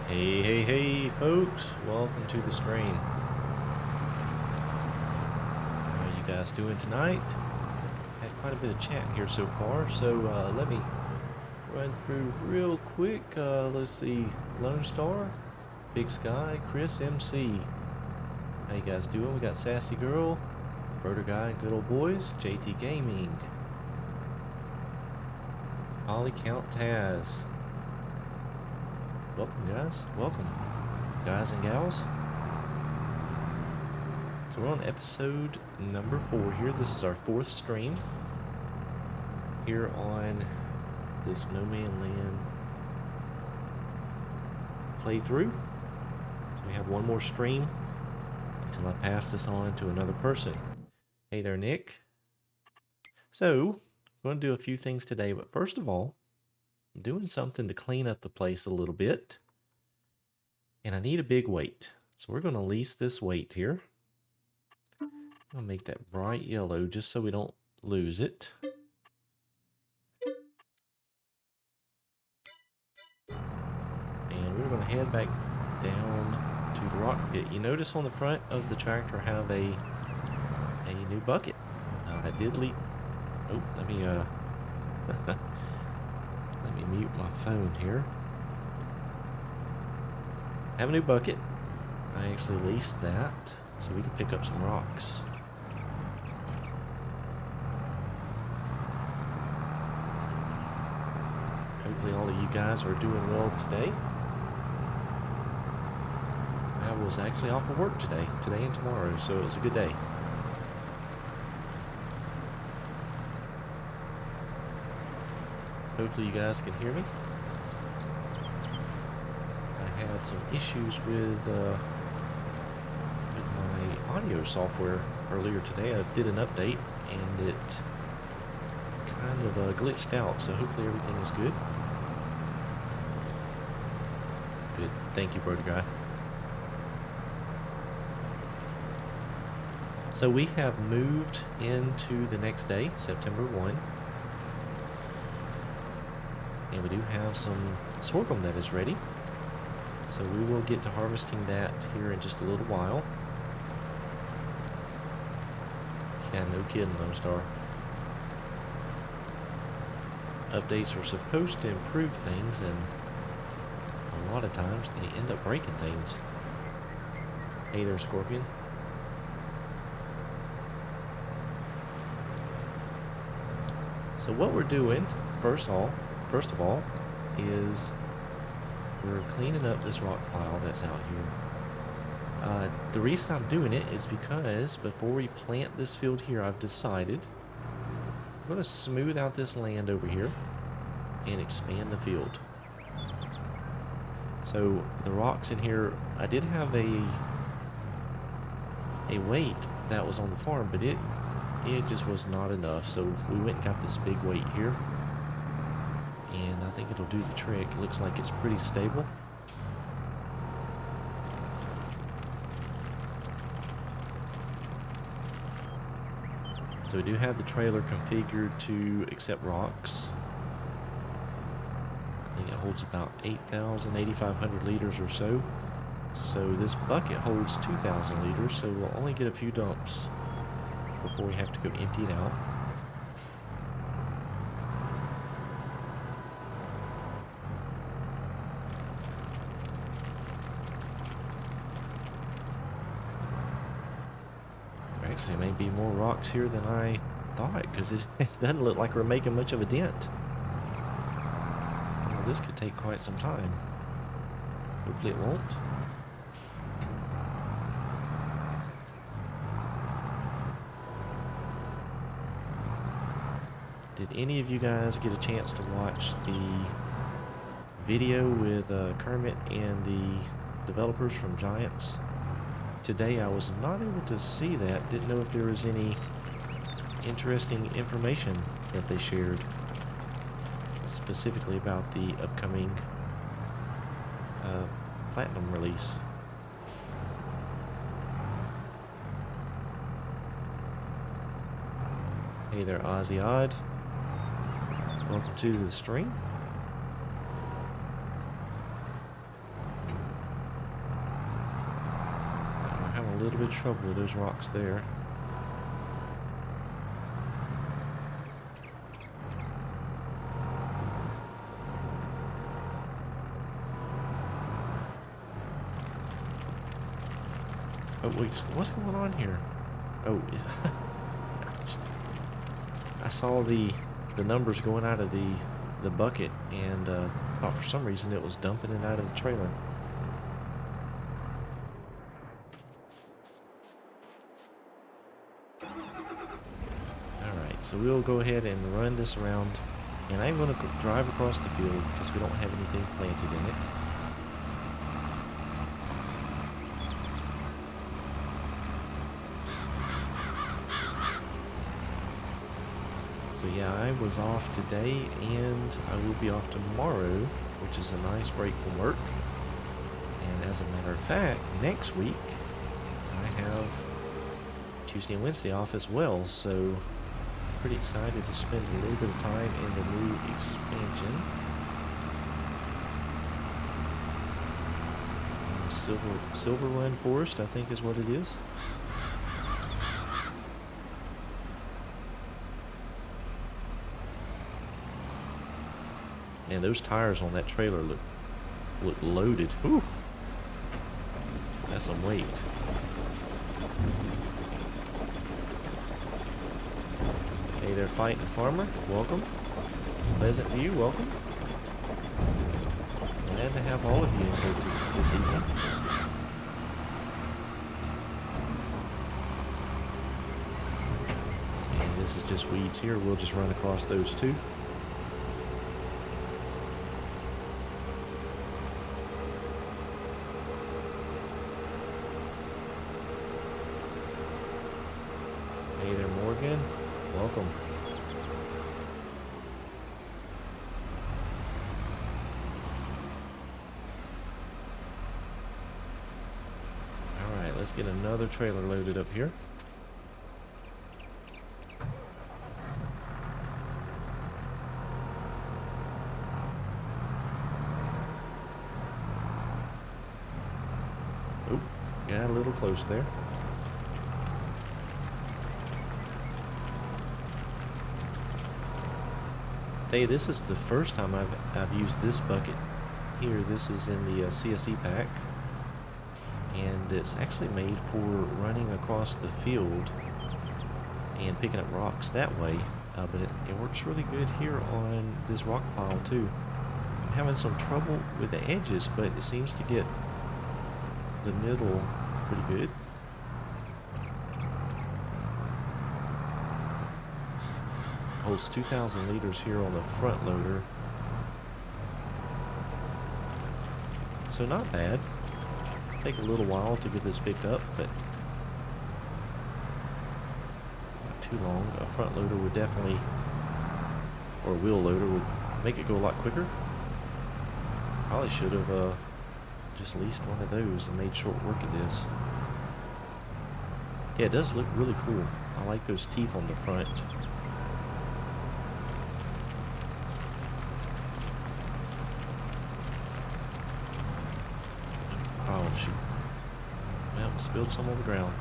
Hey, folks. Welcome to the stream. How are you guys doing tonight? Had quite a bit of chat here so far, so let me run through real quick. Let's see. Lone Star, Big Sky, Chris MC. How you guys doing? We got Sassy Girl, Rotor Guy, Good Old Boys, JT Gaming, Holly Count Taz. Welcome, guys. Welcome, guys and gals. So we're on episode number 4 here. This is our 4th stream here on this No Man Land playthrough. So we have one more stream until I pass this on to another person. Hey there, Nick. So we're going to do a few things today, but first of all, I'm doing something to clean up the place a little bit, and I need a big weight. So we're going to lease this weight here. I'm going to make that bright yellow just so we don't lose it. And we're going to head back down to the rock pit. You notice on the front of the tractor I have a new bucket. I did leave. Oh, let me let me mute my phone here. I have a new bucket. I actually leased that so we can pick up some rocks. Hopefully all of you guys are doing well today. I was actually off of work today and tomorrow, so it was a good day. Hopefully you guys can hear me. I had some issues with my audio software earlier today. I did an update and it kind of glitched out, so hopefully everything is good. Good. Thank you, Brody Guy. So we have moved into the next day, September 1. And we do have some sorghum that is ready. So we will get to harvesting that here in just a little while. Yeah, no kidding, Lone Star. Updates are supposed to improve things, and a lot of times they end up breaking things. Hey there, Scorpion. So what we're doing, first of all, is we're cleaning up this rock pile that's out here. The reason I'm doing it is because before we plant this field here, I've decided I'm going to smooth out this land over here and expand the field. So the rocks in here, I did have a weight that was on the farm, but it just was not enough. So we went and got this big weight here. And I think it'll do the trick. It looks like it's pretty stable. So we do have the trailer configured to accept rocks. I think it holds about 8,500 liters or so. So this bucket holds 2,000 liters, so we'll only get a few dumps before we have to go empty it out. There may be more rocks here than I thought, because it doesn't look like we're making much of a dent. Well, this could take quite some time. Hopefully it won't. Did any of you guys get a chance to watch the video with Kermit and the developers from Giants? Today I was not able to see that. Didn't know if there was any interesting information that they shared specifically about the upcoming Platinum release. Hey there, Ozzy Odd. Welcome to the stream. a little bit of trouble with those rocks there. Oh wait, what's going on here? Oh, I saw the numbers going out of the bucket, and thought for some reason it was dumping it out of the trailer. Alright, so we'll go ahead and run this around, and I'm going to drive across the field because we don't have anything planted in it. So yeah, I was off today, and I will be off tomorrow, which is a nice break from work. And as a matter of fact, next week I have Tuesday and Wednesday off as well, so pretty excited to spend a little bit of time in the new expansion. Silver Run Forest, I think is what it is. And those tires on that trailer look loaded. Whew. That's some weight. Hey there, Fighting Farmer. Welcome. Pleasant View, welcome. Glad to have all of you in here this evening. And this is just weeds here. We'll just run across those two. Hey there, Morgan. Welcome. Alright, let's get another trailer loaded up here. Oop, got a little close there. Hey, this is the first time I've used this bucket here. This is in the CSE pack, and it's actually made for running across the field and picking up rocks that way, but it works really good here on this rock pile too. I'm having some trouble with the edges, but it seems to get the middle pretty good. Holds 2,000 liters here on the front loader, so not bad. Take a little while to get this picked up, but not too long. A front loader would definitely, or a wheel loader would make it go a lot quicker. Probably should have just leased one of those and made short work of this. Yeah, it does look really cool. I like those teeth on the front. Oh, shoot. Well, spilled some on the ground.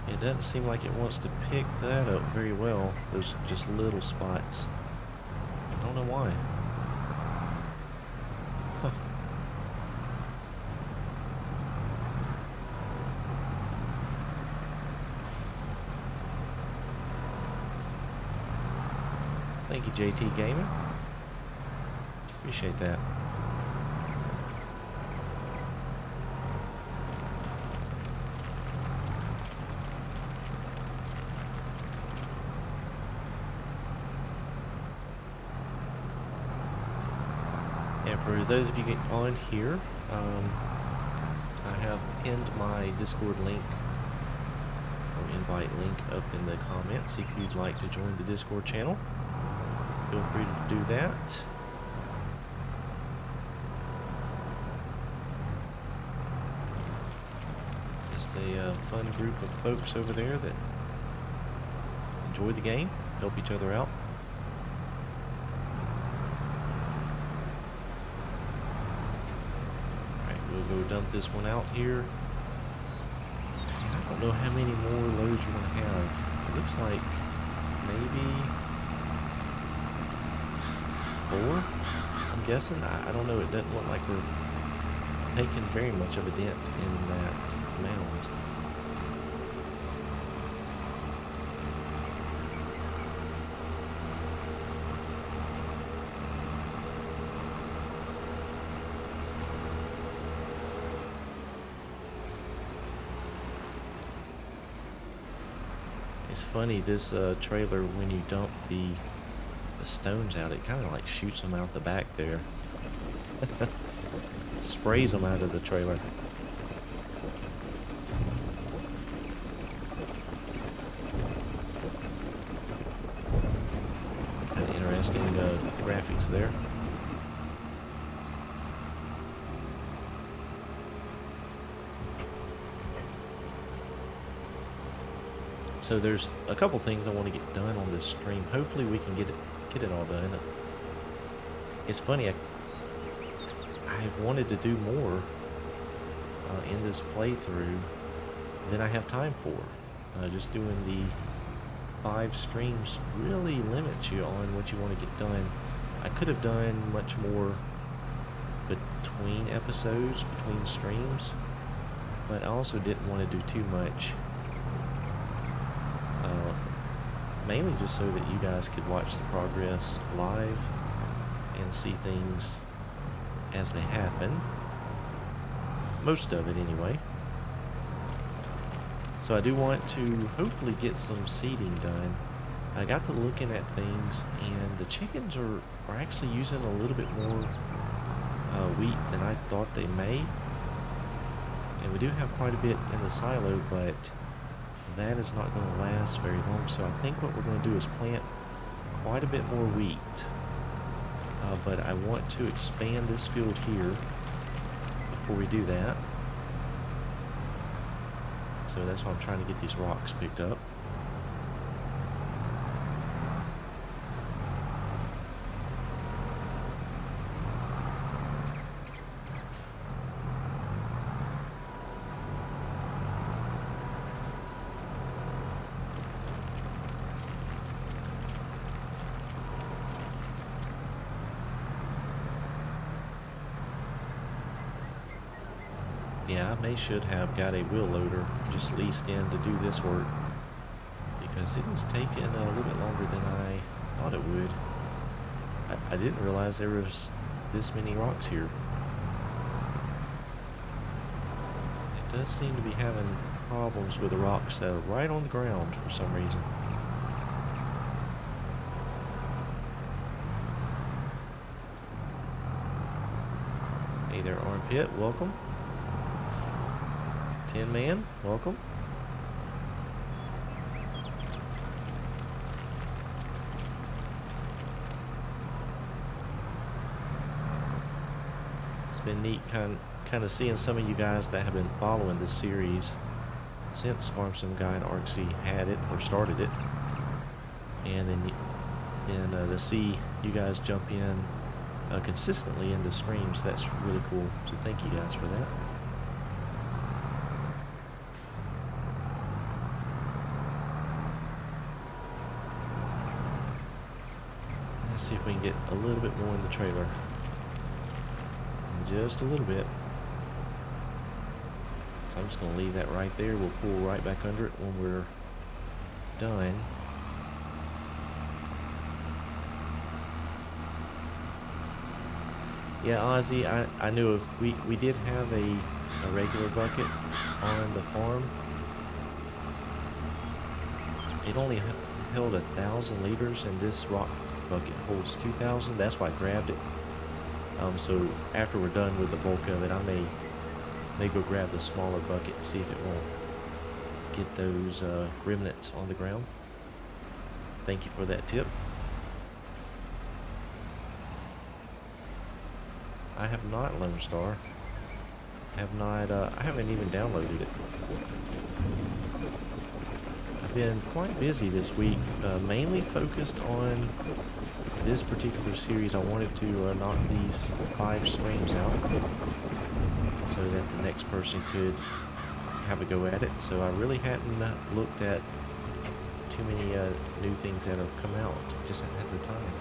It doesn't seem like it wants to pick that up very well. Those just little spots. I don't know why. Huh. Thank you, JT Gaming. Appreciate that. And for those of you getting on here, I have pinned my Discord link or invite link up in the comments if you'd like to join the Discord channel. Feel free to do that. Just a fun group of folks over there that enjoy the game, help each other out. go dump this one out here. And I don't know how many more loads we're going to have. It looks like maybe 4, I'm guessing. I don't know. It doesn't look like we're taking very much of a dent in that mound. It's funny, this trailer, when you dump the stones out, it kind of like shoots them out the back there. Sprays them out of the trailer. Kind of interesting graphics there. So there's a couple things I want to get done on this stream. Hopefully we can get it all done. It's funny, I've wanted to do more in this playthrough than I have time for. Just doing the 5 streams really limits you on what you want to get done. I could have done much more between episodes, between streams, but I also didn't want to do too much. Mainly just so that you guys could watch the progress live and see things as they happen. Most of it anyway. So I do want to hopefully get some seeding done. I got to looking at things, and the chickens are actually using a little bit more wheat than I thought they may. And we do have quite a bit in the silo, but that is not going to last very long. So I think what we're going to do is plant quite a bit more wheat. But I want to expand this field here before we do that. So that's why I'm trying to get these rocks picked up. Yeah, I should have got a wheel loader just leased in to do this work, because it was taking a little bit longer than I thought it would. I didn't realize there was this many rocks here. It does seem to be having problems with the rocks that are right on the ground for some reason. Hey there, Armpit, welcome. Tin Man, welcome. It's been neat kind of seeing some of you guys that have been following this series since FarmSim Guy and Arksy had it or started it, and then to see you guys jump in consistently into streams. That's really cool. So thank you guys for that. See if we can get a little bit more in the trailer. Just a little bit. So I'm just going to leave that right there. We'll pull right back under it when we're done. Yeah, Ozzy, I knew we did have a regular bucket on the farm. It only held 1,000 liters, and this rock bucket holds 2,000. That's why I grabbed it. So after we're done with the bulk of it, I may go grab the smaller bucket and see if it won't get those remnants on the ground. Thank you for that tip. I have not Lone Star. I haven't even downloaded it. I've been quite busy this week, mainly focused on this particular series. I wanted to knock these 5 streams out. so that the next person could have a go at it. So I really hadn't looked at too many new things that have come out. Just haven't had the time.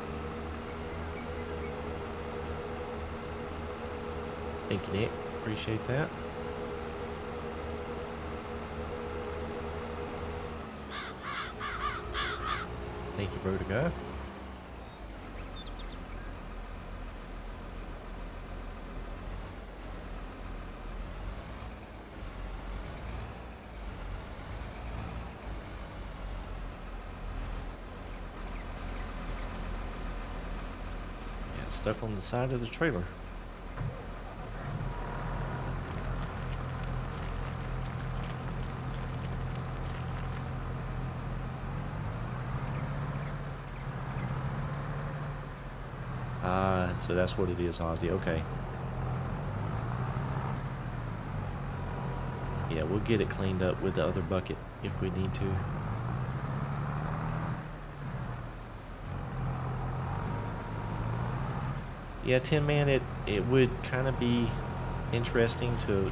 Thank you, Nick. Appreciate that. Thank you, bro, to go. Yeah, stuck on the side of the trailer. So that's what it is, Ozzy. Okay. Yeah, we'll get it cleaned up with the other bucket if we need to. Yeah, Tin Man, it would kind of be interesting to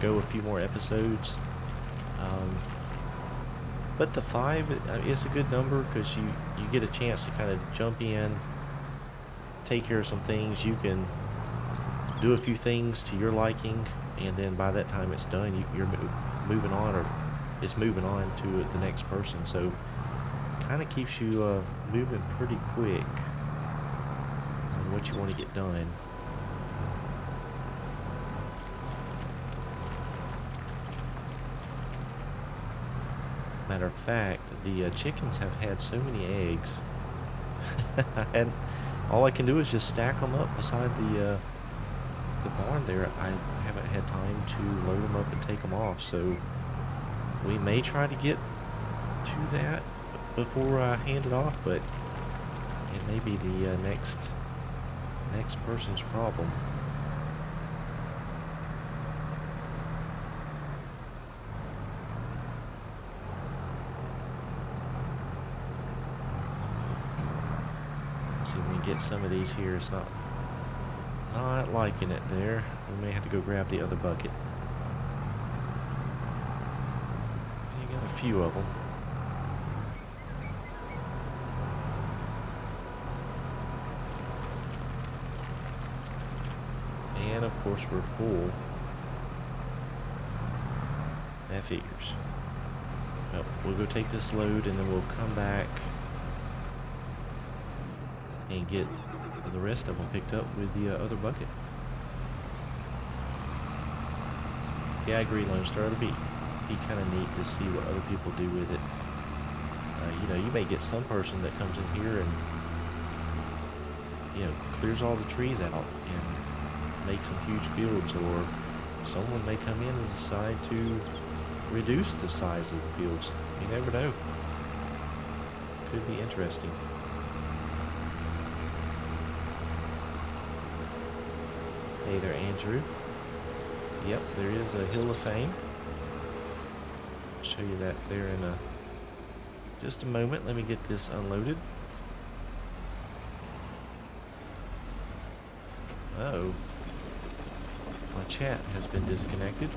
go a few more episodes. But the 5 is a good number because you get a chance to kind of jump in, take care of some things. You can do a few things to your liking, and then by that time it's done, you're moving on, or it's moving on to the next person. So kind of keeps you moving pretty quick on what you want to get done. Matter of fact, the chickens have had so many eggs. And all I can do is just stack them up beside the barn there. I haven't had time to load them up and take them off, so we may try to get to that before I hand it off, but it may be the next person's problem. See if we can get some of these here. It's not liking it there. We may have to go grab the other bucket. You got a few of them. And of course we're full. That figures. Well, we'll go take this load and then we'll come back and get the rest of them picked up with the other bucket. Yeah, I agree, Lone Star. It'll be kind of neat to see what other people do with it. You know, you may get some person that comes in here and, you know, clears all the trees out and makes some huge fields, or someone may come in and decide to reduce the size of the fields. You never know. Could be interesting. Hey there, Andrew. Yep, there is a Hill of Fame. I'll show you that there in just a moment. Let me get this unloaded. Uh-oh. My chat has been disconnected.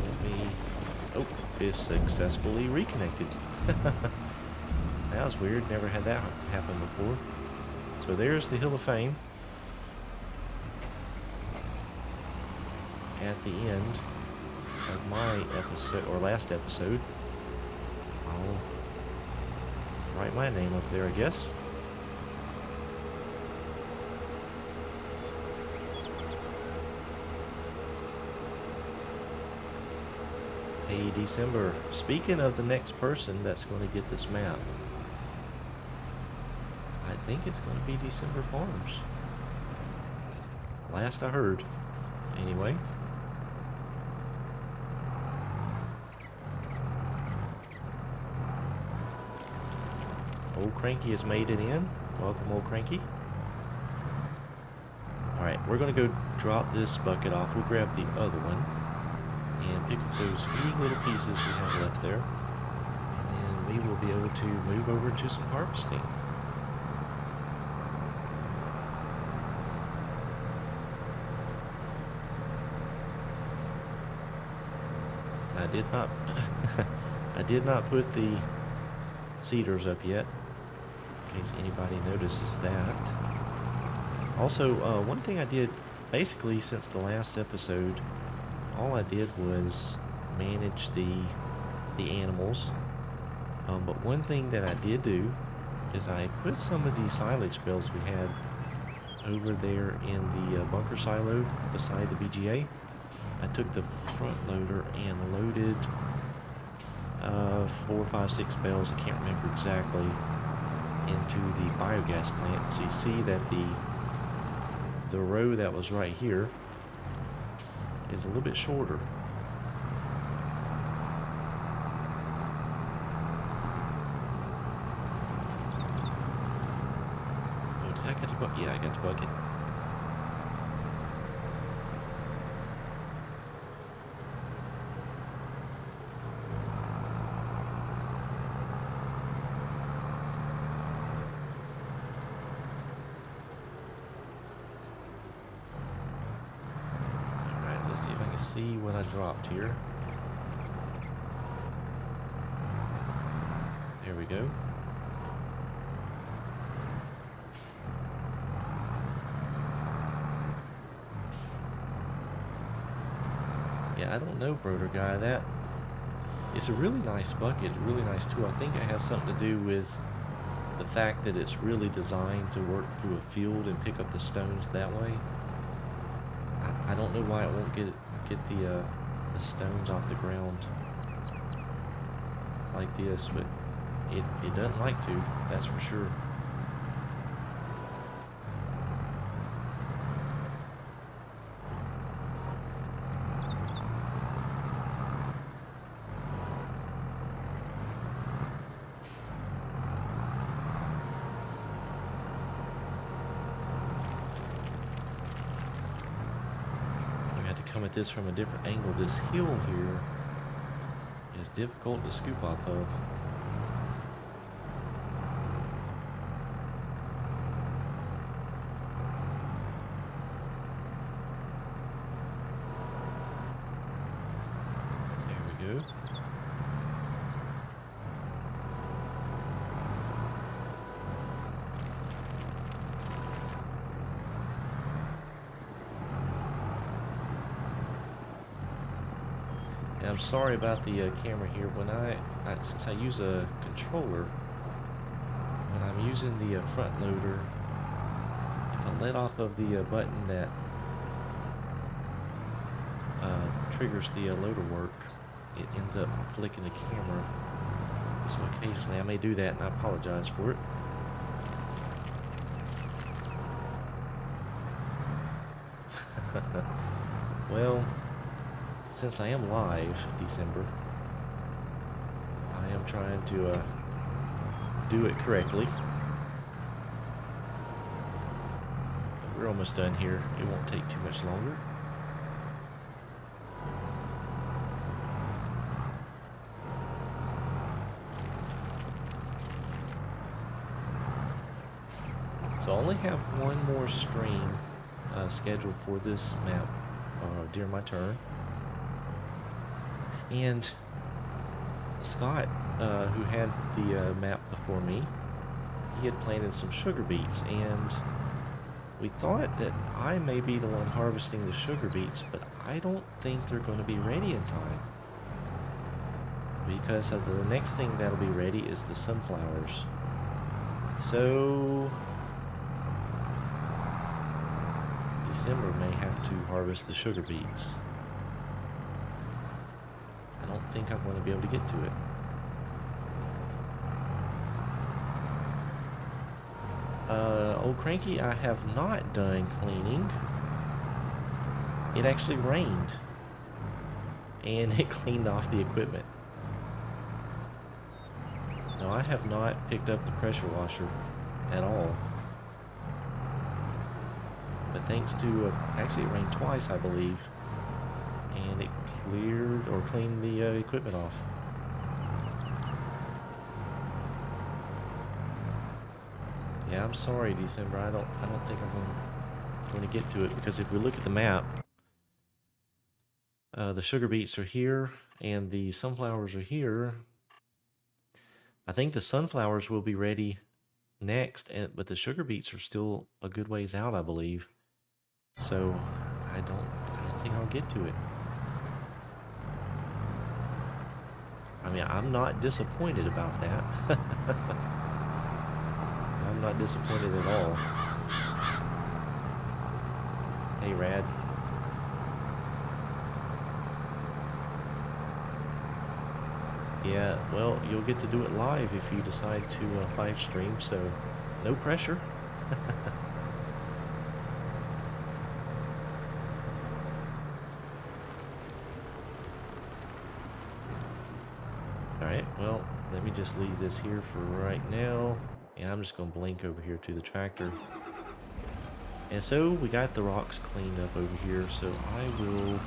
Let me... Oh, it's successfully reconnected. That was weird. Never had that happen before. So there's the Hill of Fame. At the end of my episode, or last episode, I'll write my name up there, I guess. Hey, December. Speaking of the next person that's going to get this map, I think it's going to be December Farms. Last I heard. Anyway. Old Cranky has made it in. Welcome, Old Cranky. Alright, we're going to go drop this bucket off. We'll grab the other one and pick up those few little pieces we have left there. And we will be able to move over to some harvesting. I did not I did not put the cedars up yet, in case anybody notices that. Also, one thing I did basically since the last episode, all I did was manage the animals. But one thing that I did do is I put some of these silage bales we had over there in the bunker silo beside the BGA. I took the front loader and loaded 4, 5, 6 bales, I can't remember exactly, into the biogas plant. So you see that the row that was right here is a little bit shorter. Oh, did I get the bucket? Yeah, I got the bucket. See what I dropped here. There we go. Yeah, I don't know, Broder Guy. That it's a really nice bucket, a really nice tool. I think it has something to do with the fact that it's really designed to work through a field and pick up the stones that way. I don't know why it won't get the stones off the ground like this, but it doesn't like to, that's for sure. Come at this from a different angle. This hill here is difficult to scoop off of. There we go. I'm sorry about the camera here. When since I use a controller, when I'm using the front loader, if I let off of the button that triggers the loader work, it ends up flicking the camera. So occasionally I may do that, and I apologize for it. Well, since I am live, December, I am trying to do it correctly. We're almost done here. It won't take too much longer. So I only have one more stream scheduled for this map during my turn. And Scott, who had the map before me, he had planted some sugar beets, and we thought that I may be the one harvesting the sugar beets, but I don't think they're going to be ready in time, because the next thing that'll be ready is the sunflowers. So December may have to harvest the sugar beets. I don't think I'm going to be able to get to it. Old Cranky, I have not done cleaning. It actually rained, and it cleaned off the equipment. No, I have not picked up the pressure washer at all. But thanks to, actually it rained twice, I believe, and it cleared or cleaned the equipment off. Yeah, I'm sorry, December. I don't think I'm going to get to it, because if we look at the map, the sugar beets are here, and the sunflowers are here. I think the sunflowers will be ready next, but the sugar beets are still a good ways out, I believe. So I don't think I'll get to it. I mean, I'm not disappointed about that. I'm not disappointed at all. Hey, Rad. Yeah, well, you'll get to do it live if you decide to live stream, so no pressure. Alright, well, let me just leave this here for right now. And I'm just going to blink over here to the tractor. And so we got the rocks cleaned up over here, so I will...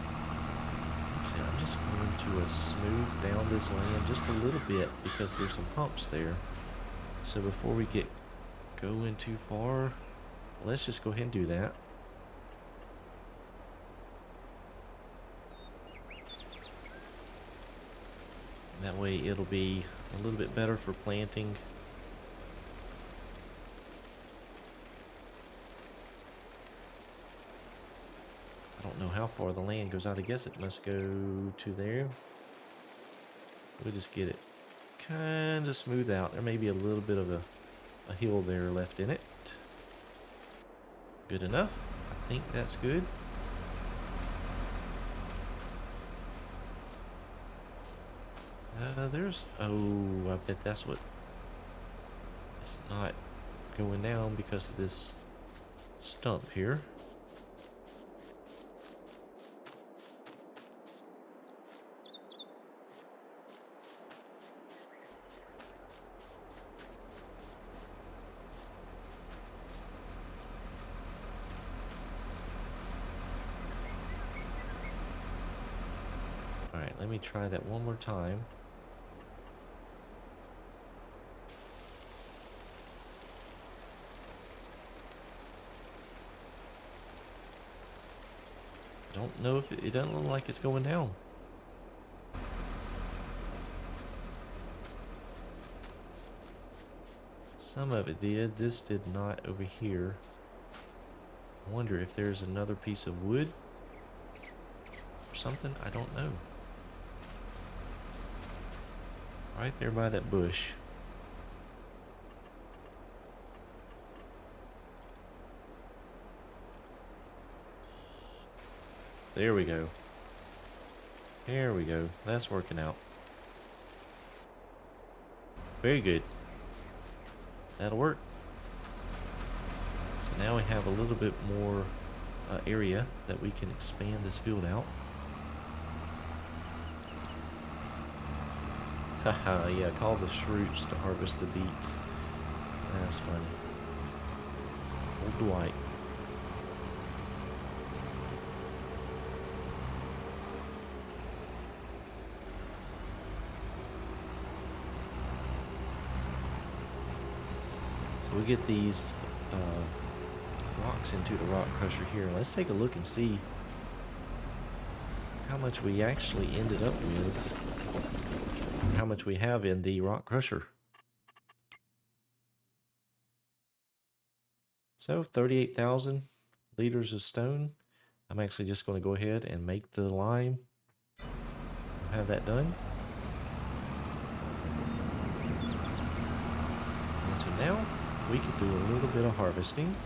See, I'm just going to smooth down this land just a little bit because there's some humps there. So before we go in too far, let's just go ahead and do that. That way it'll be a little bit better for planting. I don't know how far the land goes out. I guess it must go to there. We'll just get it kind of smooth out. There may be a little bit of a hill there left in it. Good enough. I think that's good. Oh, I bet that's what, it's not going down because of this stump here. All right, let me try that one more time. Don't know if it doesn't look like it's going down. Some of it did. This did not over here. I wonder if there's another piece of wood or something. I don't know. Right there by that bush. There we go. There we go. That's working out. Very good. That'll work. So now we have a little bit more area that we can expand this field out. Haha, yeah, call the shroots to harvest the beets. That's funny. Old Dwight. So we get these rocks into the rock crusher here. Let's take a look and see how much we actually ended up with, how much we have in the rock crusher. So 38,000 liters of stone. I'm actually just going to go ahead and make the lime. Have that done. And so now we can do a little bit of harvesting.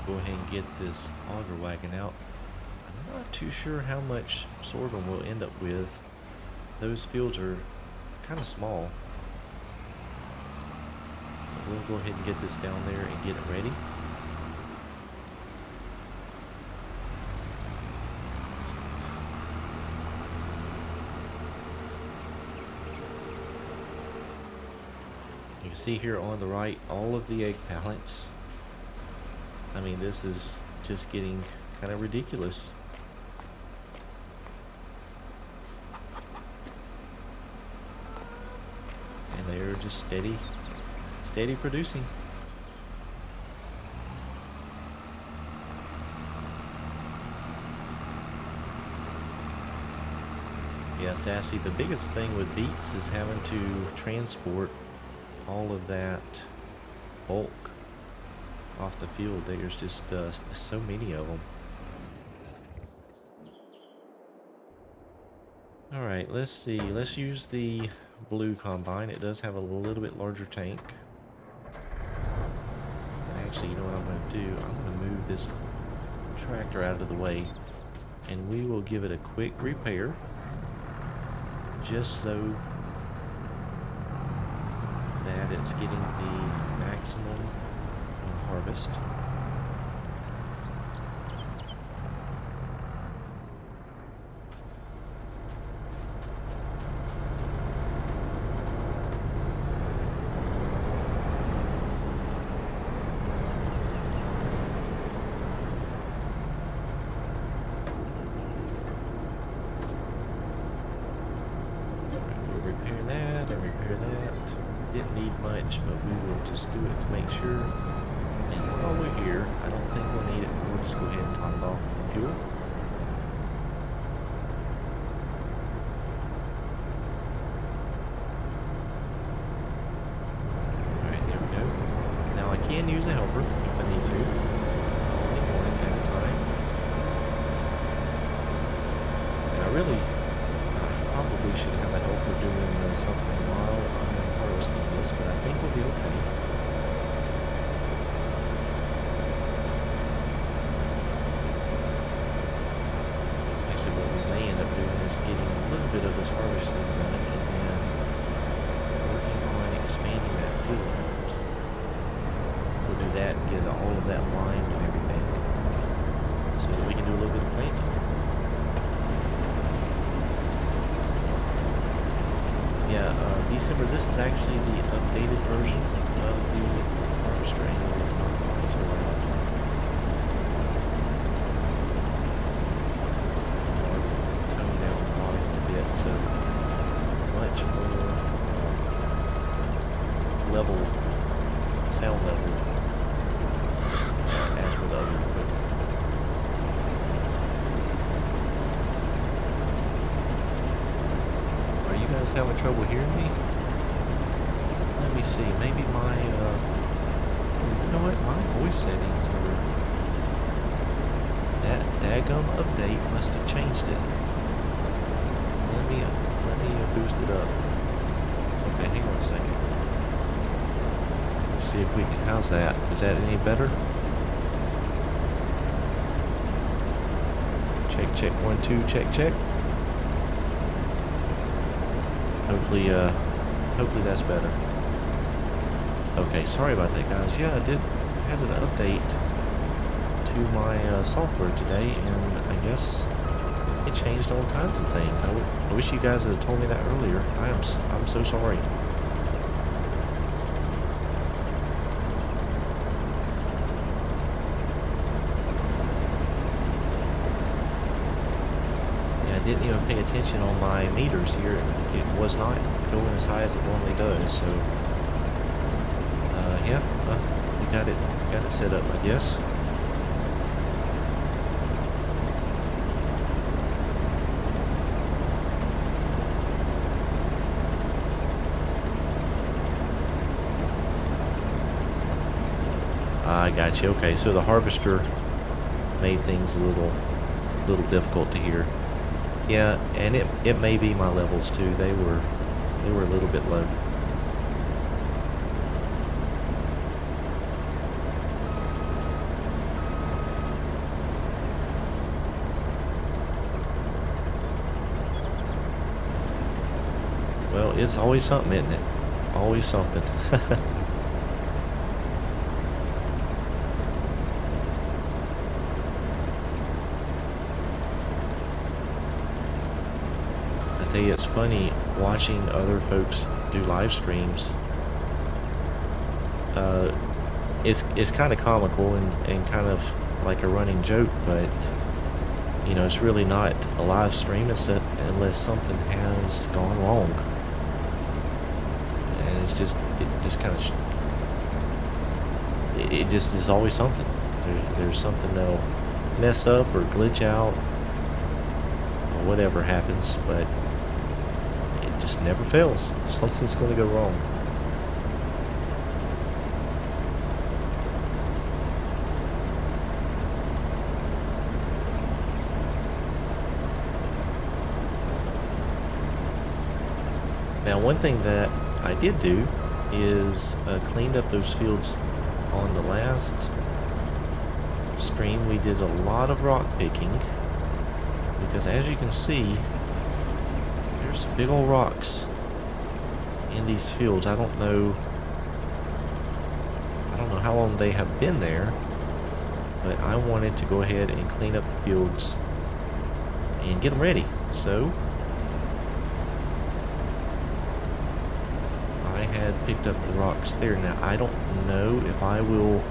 Go ahead and get this auger wagon out. I'm not too sure how much sorghum we'll end up with. Those fields are kind of small. But we'll go ahead and get this down there and get it ready. You can see here on the right all of the egg pallets. I mean, this is just getting kind of ridiculous. And they're just steady producing. Yeah, Sassy, the biggest thing with Beats is having to transport all of that bulk off the field. There's just so many of them. Alright, let's see. Let's use the blue combine. It does have a little bit larger tank. Actually, you know what I'm going to do? I'm going to move this tractor out of the way, and we will give it a quick repair, just so that it's getting the maximum harvest. Didn't need much, but we will just do it to make sure. And while we're here, I don't think we'll need it. We'll just go ahead and top off the fuel. Alright, there we go. Now I can use a helper if I need to. Only one at a time. And I probably should have a helper doing something while I'm harvesting this, but I think we'll be okay. Actually, what we may end up doing is getting a little bit of this harvesting done and then working on expanding that field out. We'll do that and get all of that lined and everything so that we can do a little bit of planting. Yeah, December, this is actually the updated version of the harvester, and it is not quite so loud. Tone down the volume a bit, so much more level, sound level, as with other equipment. Having trouble hearing me? Let me see. Maybe my, you know what? My voice settings are. That daggum update must have changed it. Let me boost it up. Okay, hang on a second. Let's see if we can. How's that? Is that any better? Check, check, 1, 2, check, check. Hopefully that's better. Okay, sorry about that, guys. Yeah, I did have an update to my software today, and I guess it changed all kinds of things. I wish you guys had told me that earlier. I'm so sorry. Didn't even pay attention on my meters here. It was not going as high as it normally does, so yeah, we got it set up, I guess. I got you. Okay, so the harvester made things a little difficult to hear. Yeah, and it may be my levels too. They were a little bit low. Well, it's always something, isn't it? Always something. I tell you, it's funny watching other folks do live streams. it's kind of comical and kind of like a running joke, but you know, it's really not a live stream unless something has gone wrong. And it just kind of it just is always something. There's something that'll mess up or glitch out or whatever happens, but it just never fails. Something's going to go wrong. Now, one thing that I did do is cleaned up those fields on the last stream. We did a lot of rock picking because, as you can see, there's big old rocks in these fields. I don't know how long they have been there, but I wanted to go ahead and clean up the fields and get them ready. So I had picked up the rocks there. Now, I don't know if I will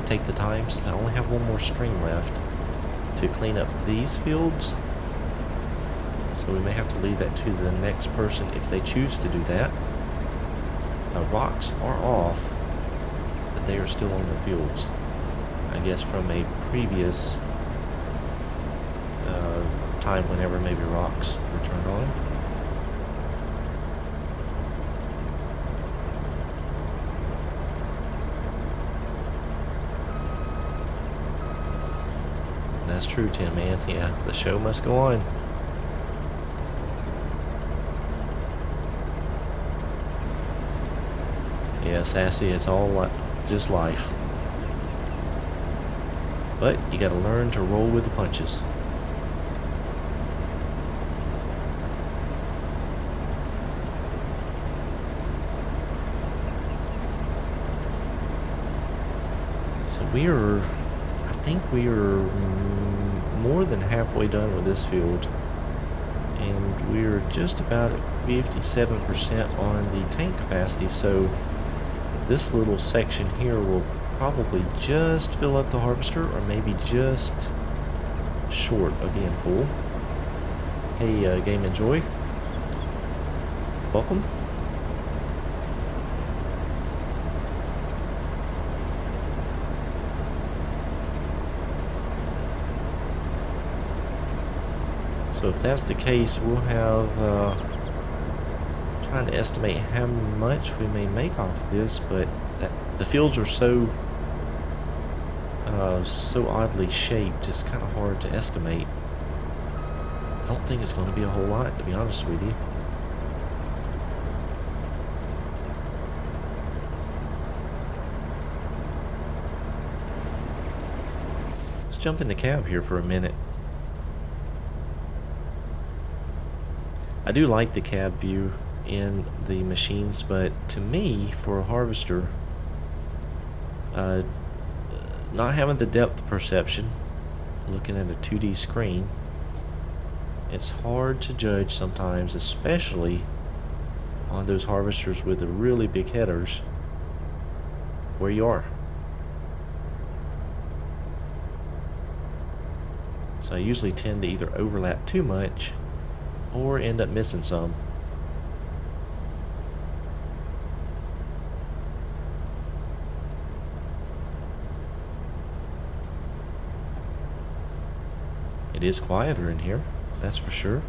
take the time, since I only have one more stream left, to clean up these fields. So we may have to leave that to the next person if they choose to do that. Rocks are off, but they are still on the fields. I guess from a previous time whenever maybe rocks were turned on. That's true, Tim, man. Yeah, the show must go on. Yeah, Sassy, it's all just life. But you gotta learn to roll with the punches. So I think we are more than halfway done with this field, and we're just about at 57% on the tank capacity, so this little section here will probably just fill up the harvester, or maybe just short of being full. Hey, Game and Joy, welcome. So if that's the case, we'll have, trying to estimate how much we may make off of this, but the fields are so oddly shaped, it's kind of hard to estimate. I don't think it's going to be a whole lot, to be honest with you. Let's jump in the cab here for a minute. I do like the cab view in the machines, but to me, for a harvester, not having the depth perception, looking at a 2D screen, it's hard to judge sometimes, especially on those harvesters with the really big headers, where you are. So I usually tend to either overlap too much or end up missing some. It is quieter in here, that's for sure.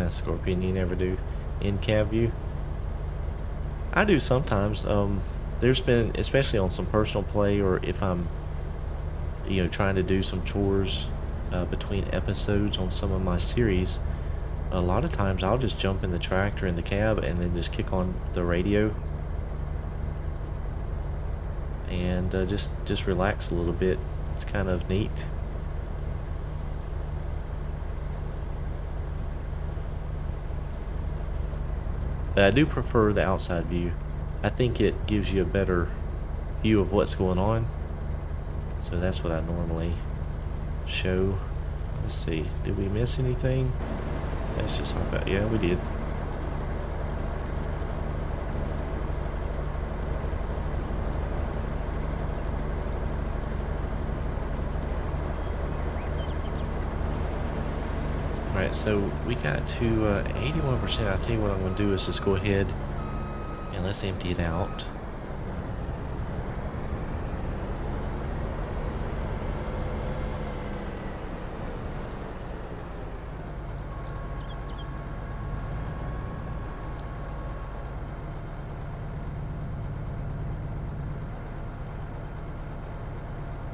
Scorpion, you never do in cab view. I do sometimes. There's been, especially on some personal play, or if I'm, you know, trying to do some chores between episodes on some of my series, a lot of times I'll just jump in the tractor in the cab and then just kick on the radio and just relax a little bit. It's kind of neat. But I do prefer the outside view. I think it gives you a better view of what's going on. So that's what I normally show. Let's see, did we miss anything? Let's just hop out. Yeah, we did. Alright, so we got to 81%. I'll tell you what I'm going to do is just go ahead and let's empty it out.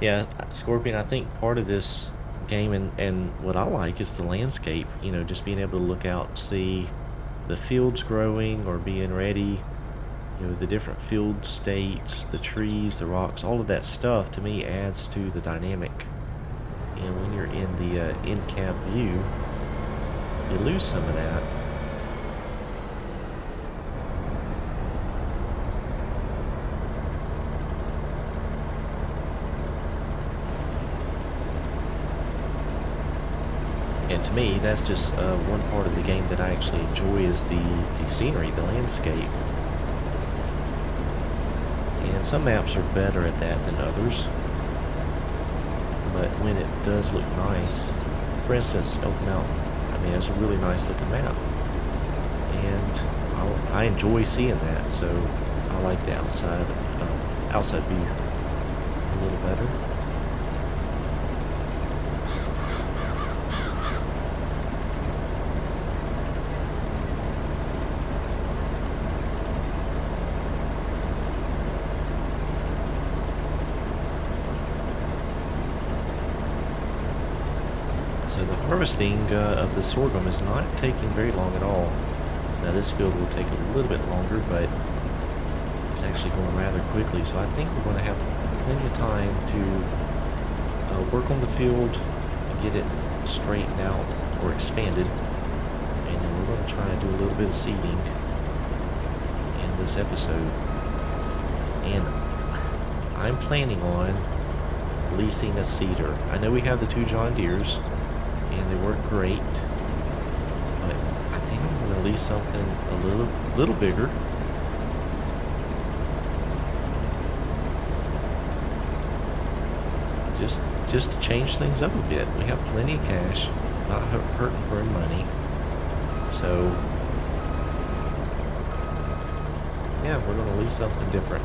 Yeah, Scorpion, I think part of this game and what I like is the landscape, you know, just being able to look out, see the fields growing or being ready, you know, the different field states, the trees, the rocks, all of that stuff to me adds to the dynamic. And when you're in the in-cab view, you lose some of that. And to me, that's just one part of the game that I actually enjoy is the scenery, the landscape. And some maps are better at that than others. But when it does look nice, for instance, Elk Mountain, I mean, it's a really nice looking map. And I enjoy seeing that, so I like the outside view a little better. So the harvesting of the sorghum is not taking very long at all. Now this field will take a little bit longer, but it's actually going rather quickly. So I think we're going to have plenty of time to work on the field, get it straightened out or expanded, and then we're going to try and do a little bit of seeding in this episode. And I'm planning on leasing a seeder. I know we have the 2 John Deeres, and they work great, but I think I'm going to lease something a little bigger. Just to change things up a bit. We have plenty of cash, not hurting for money. So yeah, we're going to lease something different.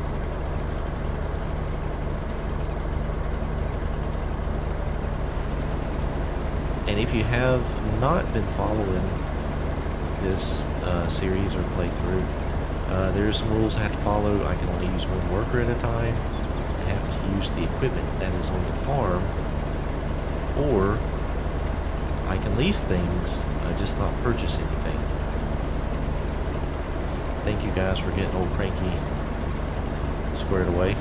And if you have not been following this series or playthrough, there's some rules I have to follow. I can only use one worker at a time. I have to use the equipment that is on the farm, or I can lease things, just not purchase anything. Thank you guys for getting old Cranky squared away.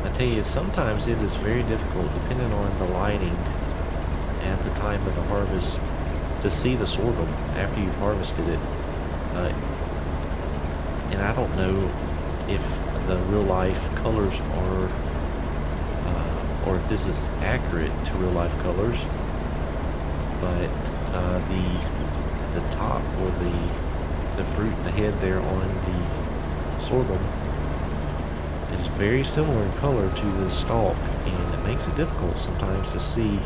I tell you, sometimes it is very difficult, depending on the lighting at the time of the harvest, to see the sorghum after you've harvested it. And I don't know if the real life colors are, or if this is accurate to real life colors, but the top or the fruit, the head there on the sorghum is very similar in color to the stalk, and it makes it difficult sometimes to see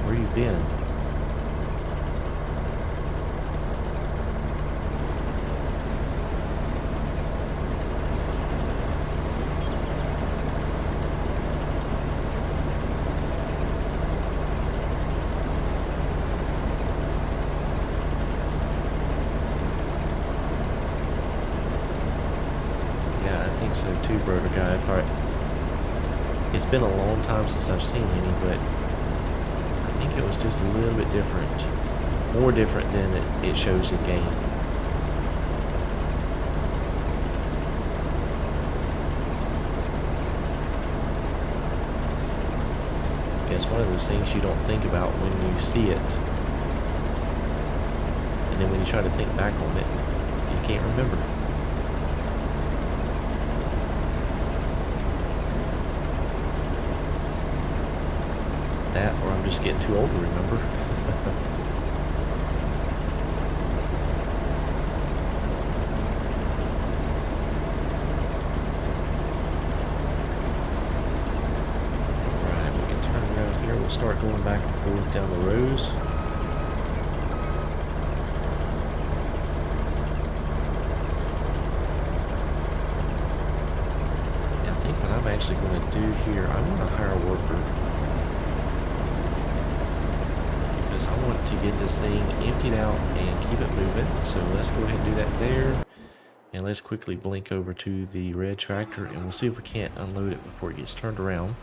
where you've been. So too, Broder Guy. Alright. It's been a long time since I've seen any, but I think it was just a little bit different. More different than it shows in game. It's one of those things you don't think about when you see it. And then when you try to think back on it, you can't remember. That, or I'm just getting too old to remember. Alright, we can turn around here. We'll start going back and forth down the rows. And I think what I'm actually going to do here, I want to hire a worker. I want to get this thing emptied out and keep it moving. So let's go ahead and do that there. And let's quickly blink over to the red tractor and we'll see if we can't unload it before it gets turned around.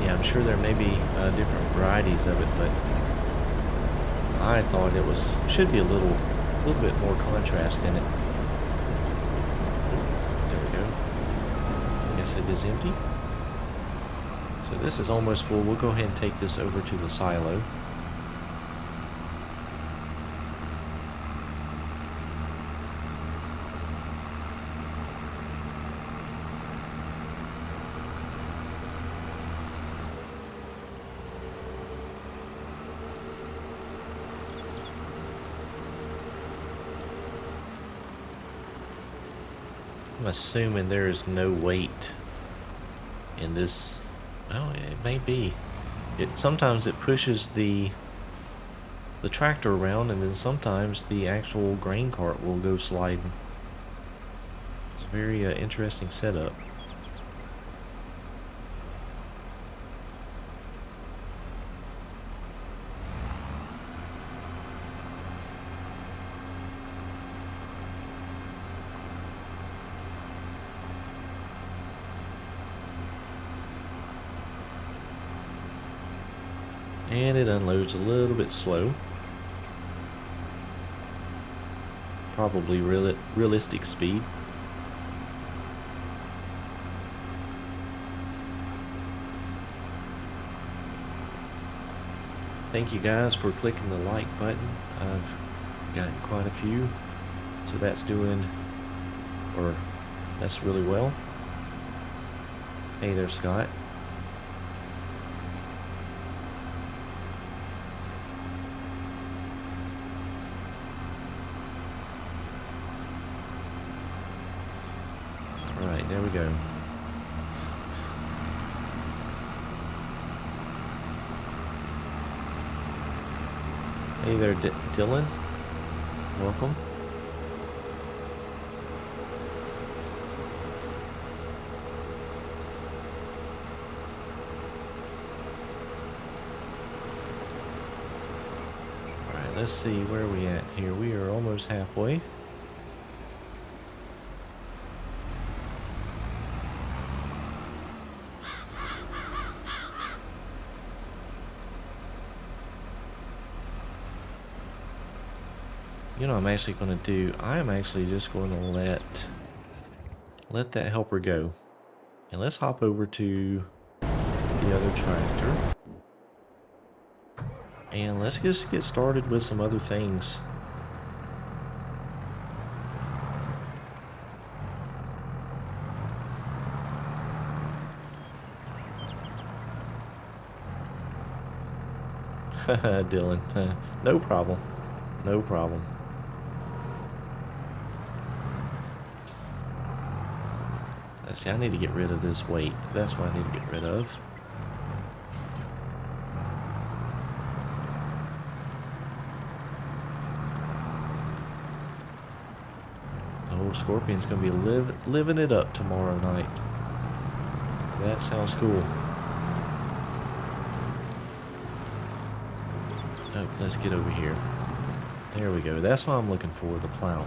I'm sure there may be different varieties of it, but I thought it should be a little bit more contrast in it. There we go. I guess it is empty. So this is almost full. We'll go ahead and take this over to the silo. I'm assuming there is no weight in this. Oh, it may be. Sometimes it pushes the tractor around, and then sometimes the actual grain cart will go sliding. It's a very interesting setup. And it unloads a little bit slow. Probably realistic speed. Thank you guys for clicking the like button. I've gotten quite a few, so that's really well. Hey there, Scott. Alright, there we go. Hey there, Dylan. Welcome. Alright, let's see where we at here. We are almost halfway. You know what I'm actually going to do? I am actually just going to let that helper go. And let's hop over to the other tractor. And let's just get started with some other things. Dylan. No problem. No problem. Let's see, I need to get rid of this weight. That's what I need to get rid of. Oh, Scorpion's gonna be living it up tomorrow night. That sounds cool. Oh, let's get over here. There we go. That's what I'm looking for, the plow.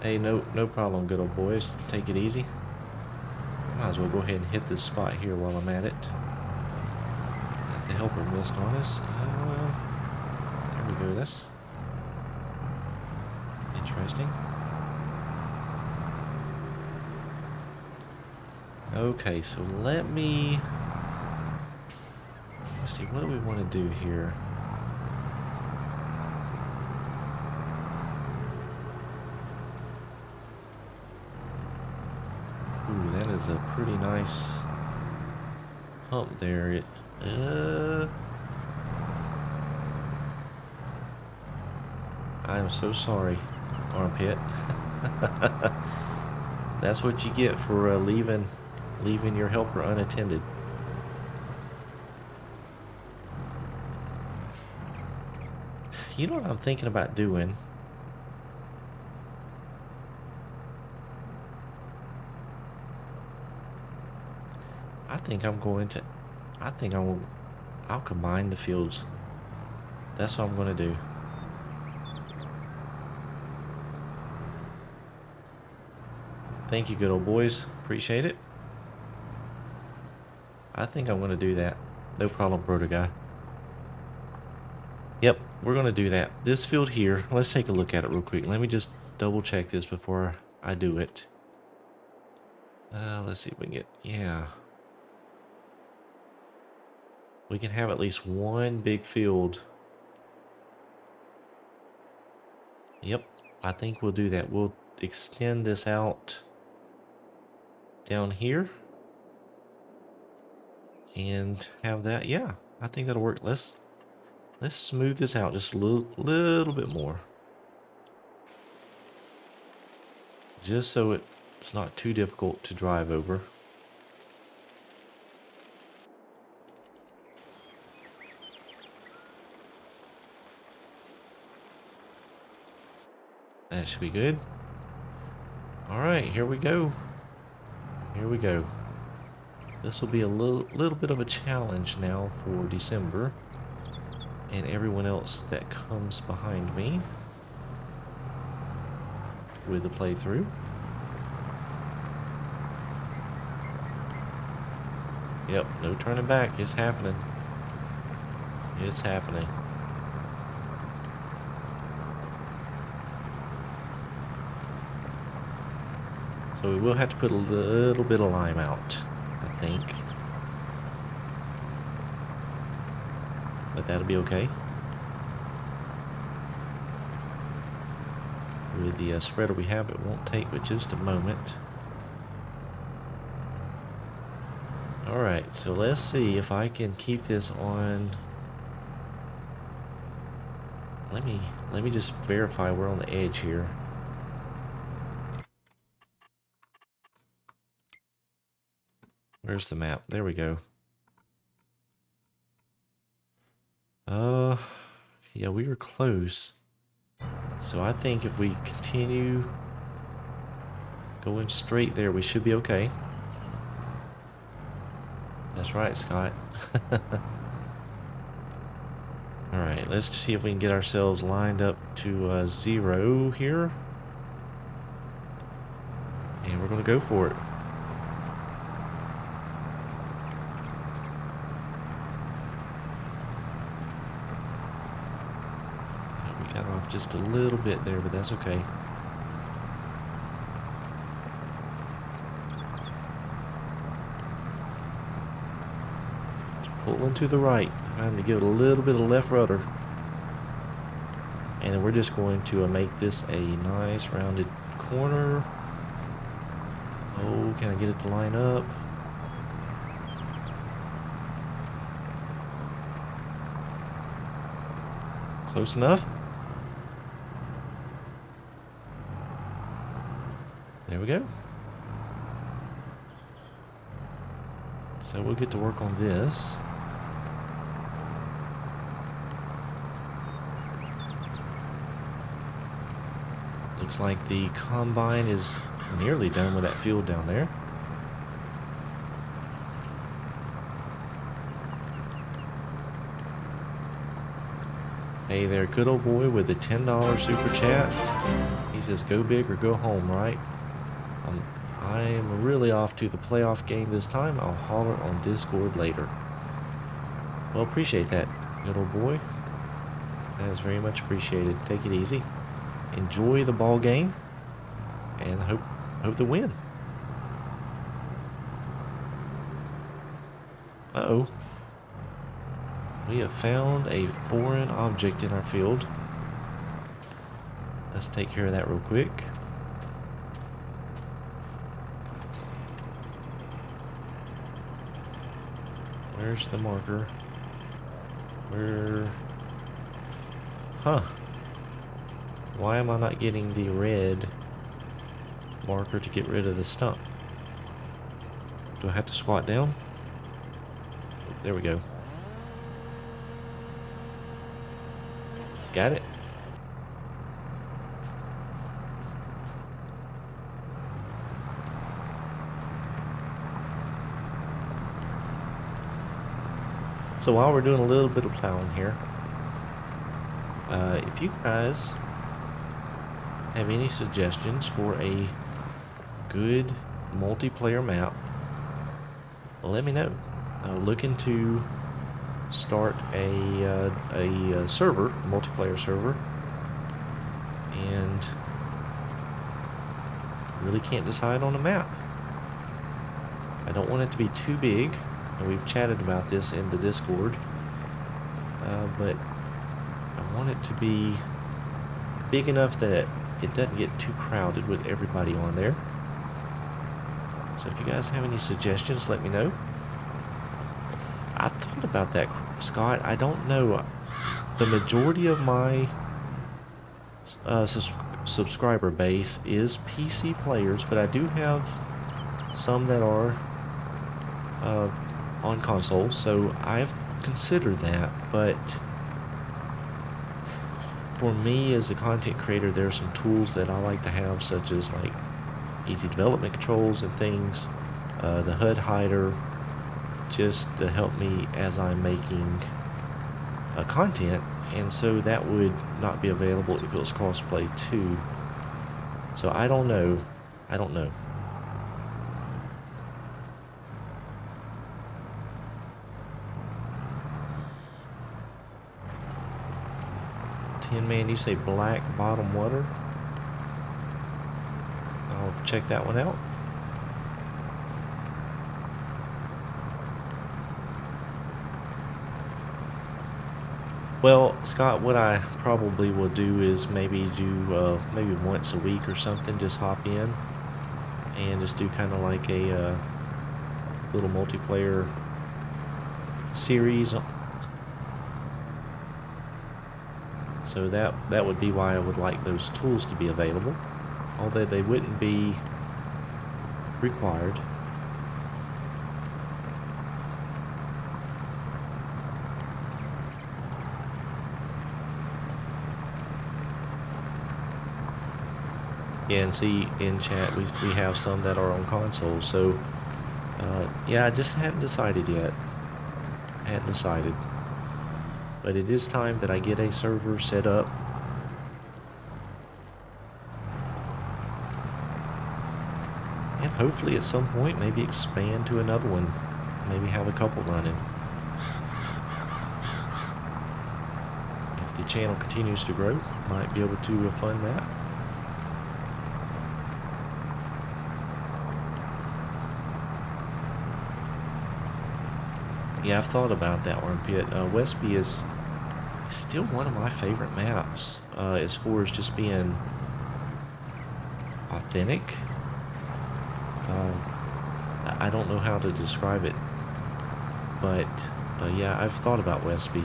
Hey, no problem, good old boys. Take it easy. Might as well go ahead and hit this spot here while I'm at it. The helper missed on us. There we go. That's interesting. Okay, so let's see, what do we want to do here? Ooh, that is a pretty nice hump there. I am so sorry, armpit. That's what you get for leaving your helper unattended. You know what I'm thinking about doing? I'll combine the fields. That's what I'm going to do. Thank you, good old boys. Appreciate it. I think I'm going to do that. No problem, brother guy. Yep, we're going to do that. This field here, let's take a look at it real quick. Let me just double check this before I do it. Let's see if we can get, yeah. We can have at least one big field. Yep, I think we'll do that. We'll extend this out down here and have that. Yeah, I think that'll work. Let's smooth this out just a little bit more, just so it's not too difficult to drive over. That should be good. All right, here we go. Here we go. This will be a little bit of a challenge now for December and everyone else that comes behind me with the playthrough. Yep, no turning back. It's happening. It's happening. So we will have to put a little bit of lime out, I think. But that'll be okay. With the spreader we have, it won't take but just a moment. Alright, so let's see if I can keep this on. Let me just verify we're on the edge here. Where's the map? There we go. Yeah, we were close. So I think if we continue going straight there, we should be okay. That's right, Scott. Alright, let's see if we can get ourselves lined up to 0 here. And we're going to go for it. We got off just a little bit there, but that's okay. Pulling to the right. Trying to give it a little bit of left rudder. And then we're just going to make this a nice rounded corner. Oh, can I get it to line up? Close enough? There we go. So we'll get to work on this. Looks like the combine is nearly done with that field down there. Hey there, good old boy with the $10 super chat. He says, go big or go home, right? I'm really off to the playoff game this time. I'll holler on Discord later. Well, appreciate that, good old boy. That is very much appreciated. Take it easy. Enjoy the ball game. And hope to win. Uh-oh. We have found a foreign object in our field. Let's take care of that real quick. Where's the marker? Where? Huh. Why am I not getting the red marker to get rid of the stump? Do I have to squat down? There we go. Got it. So while we're doing a little bit of plowing here, if you guys have any suggestions for a good multiplayer map, let me know. Looking to start a server, a multiplayer server, and really can't decide on a map. I don't want it to be too big, and we've chatted about this in the Discord, but I want it to be big enough that it doesn't get too crowded with everybody on there. So if you guys have any suggestions, let me know. I thought about that, Scott. I don't know. The majority of my subscriber base is PC players, but I do have some that are on consoles, so I've considered that. But for me as a content creator, there are some tools that I like to have, such as like easy development controls and things, the HUD hider, just to help me as I'm making content, and so that would not be available if it was crossplay too. So I don't know. 10 man, you say black bottom water? I'll check that one out. Well, Scott, what I probably will do is maybe do maybe once a week or something, just hop in and just do kind of like a little multiplayer series. So that would be why I would like those tools to be available, although they wouldn't be required. Yeah, and see in chat we have some that are on consoles, so yeah, I just hadn't decided yet. But it is time that I get a server set up. And hopefully at some point maybe expand to another one. Maybe have a couple running. If the channel continues to grow, might be able to fund that. Yeah, I've thought about that Armpit. Westby is still one of my favorite maps as far as just being authentic. I don't know how to describe it, but yeah, I've thought about Westby.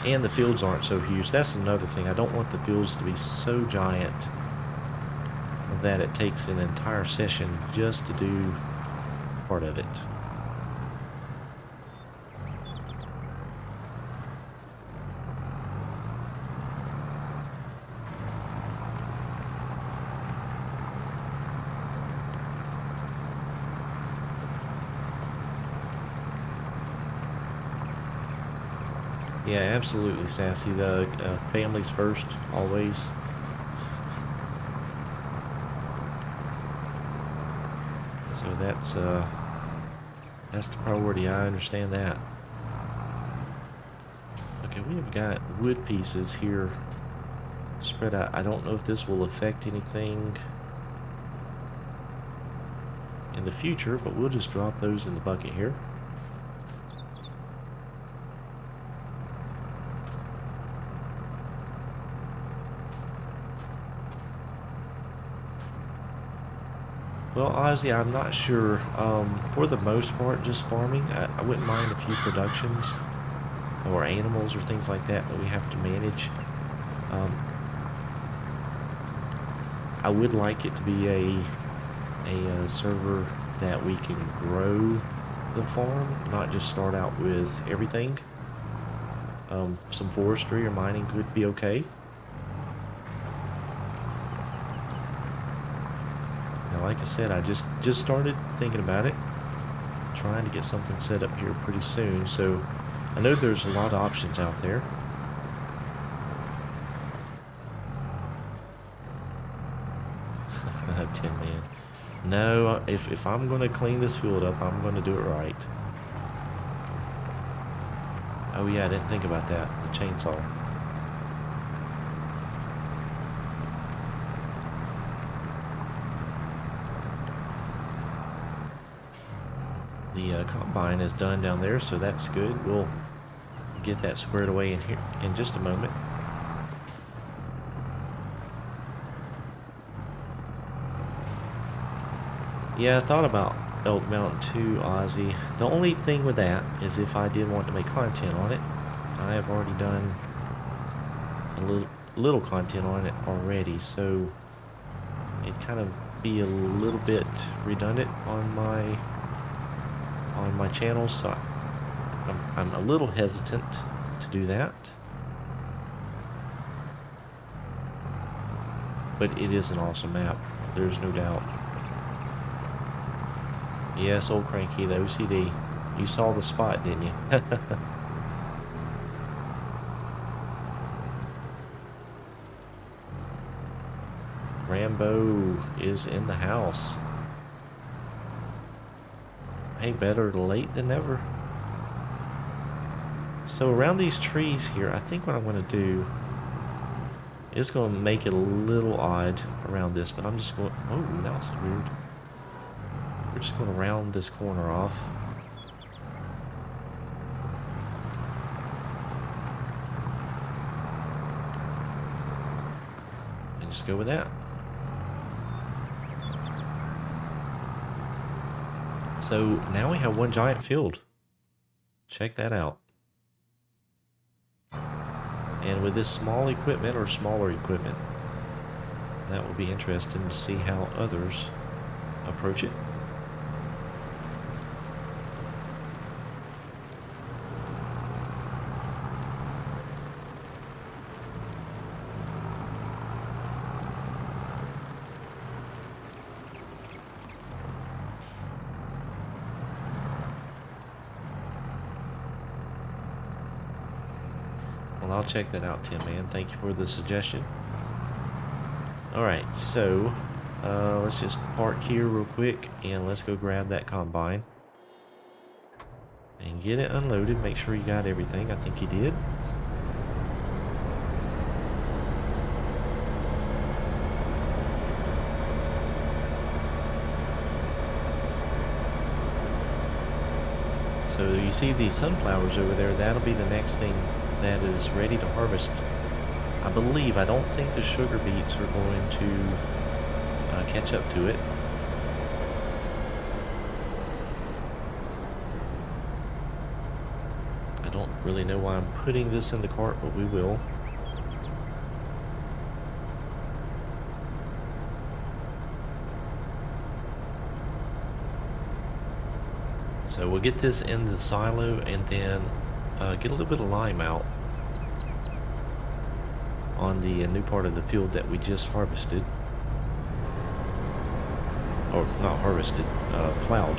And the fields aren't so huge. That's another thing. I don't want the fields to be so giant that it takes an entire session just to do part of it. Yeah, absolutely, Sassy. The families first, always. So that's the priority. I understand that. Okay, we have got wood pieces here spread out. I don't know if this will affect anything in the future, but we'll just drop those in the bucket here. Well, honestly, I'm not sure. For the most part, just farming. I wouldn't mind a few productions or animals or things like that we have to manage. I would like it to be a server that we can grow the farm, not just start out with everything. Some forestry or mining could be okay. Like I said, I just started thinking about it, trying to get something set up here pretty soon, so I know there's a lot of options out there. Tin Man. No, if I'm going to clean this field up, I'm going to do it right. Oh yeah, I didn't think about that, the chainsaw. The combine is done down there, so that's good. We'll get that squared away in here in just a moment. Yeah, I thought about Elk Mountain too, Ozzy. The only thing with that is if I did want to make content on it, I have already done a little content on it already, so it'd kind of be a little bit redundant on my channel, so I'm a little hesitant to do that. But it is an awesome map, there's no doubt. Yes, old Cranky, the OCD. You saw the spot, didn't you? Rambo is in the house. Hey, better late than never. So around these trees here, I think what I'm going to do is going to make it a little odd around this, but I'm just going... Oh, that was weird. We're just going to round this corner off. And just go with that. So now we have one giant field. Check that out. And with this small equipment or smaller equipment, that will be interesting to see how others approach it. Well, I'll check that out, Tim, man. Thank you for the suggestion. Alright, so let's just park here real quick and let's go grab that combine. And get it unloaded. Make sure you got everything. I think you did. So you see these sunflowers over there, that'll be the next thing that is ready to harvest. I believe, I don't think the sugar beets are going to catch up to it. I don't really know why I'm putting this in the cart, but we will. So we'll get this in the silo and then get a little bit of lime out on the new part of the field that we just harvested. Or not harvested, plowed.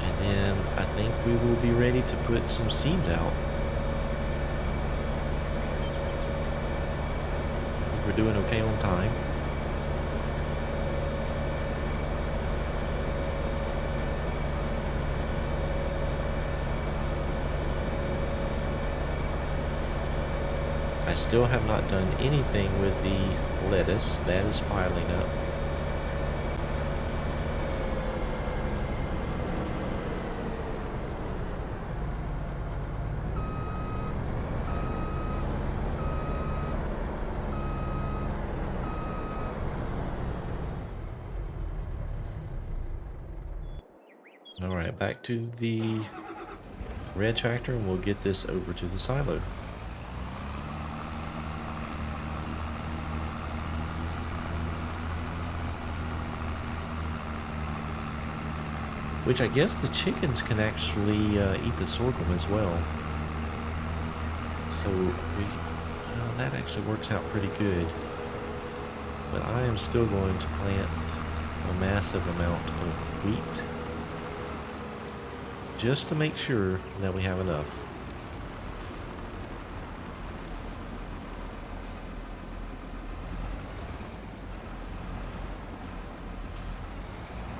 And then I think we will be ready to put some seeds out. We're doing okay on time. I still have not done anything with the lettuce. That is piling up. Alright, back to the red tractor and we'll get this over to the silo. Which I guess the chickens can actually eat the sorghum as well. So that actually works out pretty good. But I am still going to plant a massive amount of wheat, just to make sure that we have enough.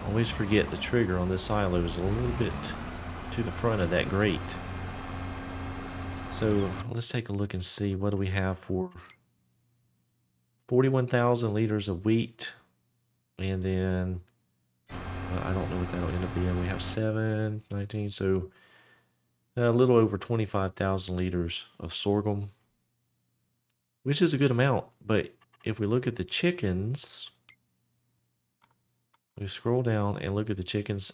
Always forget the trigger on this silo is a little bit to the front of that grate. So let's take a look and see what do we have for 41,000 liters of wheat, and then I don't know what that'll end up being. We have 7, 19, so a little over 25,000 liters of sorghum, which is a good amount. But if we look at the chickens, we scroll down and look at the chickens,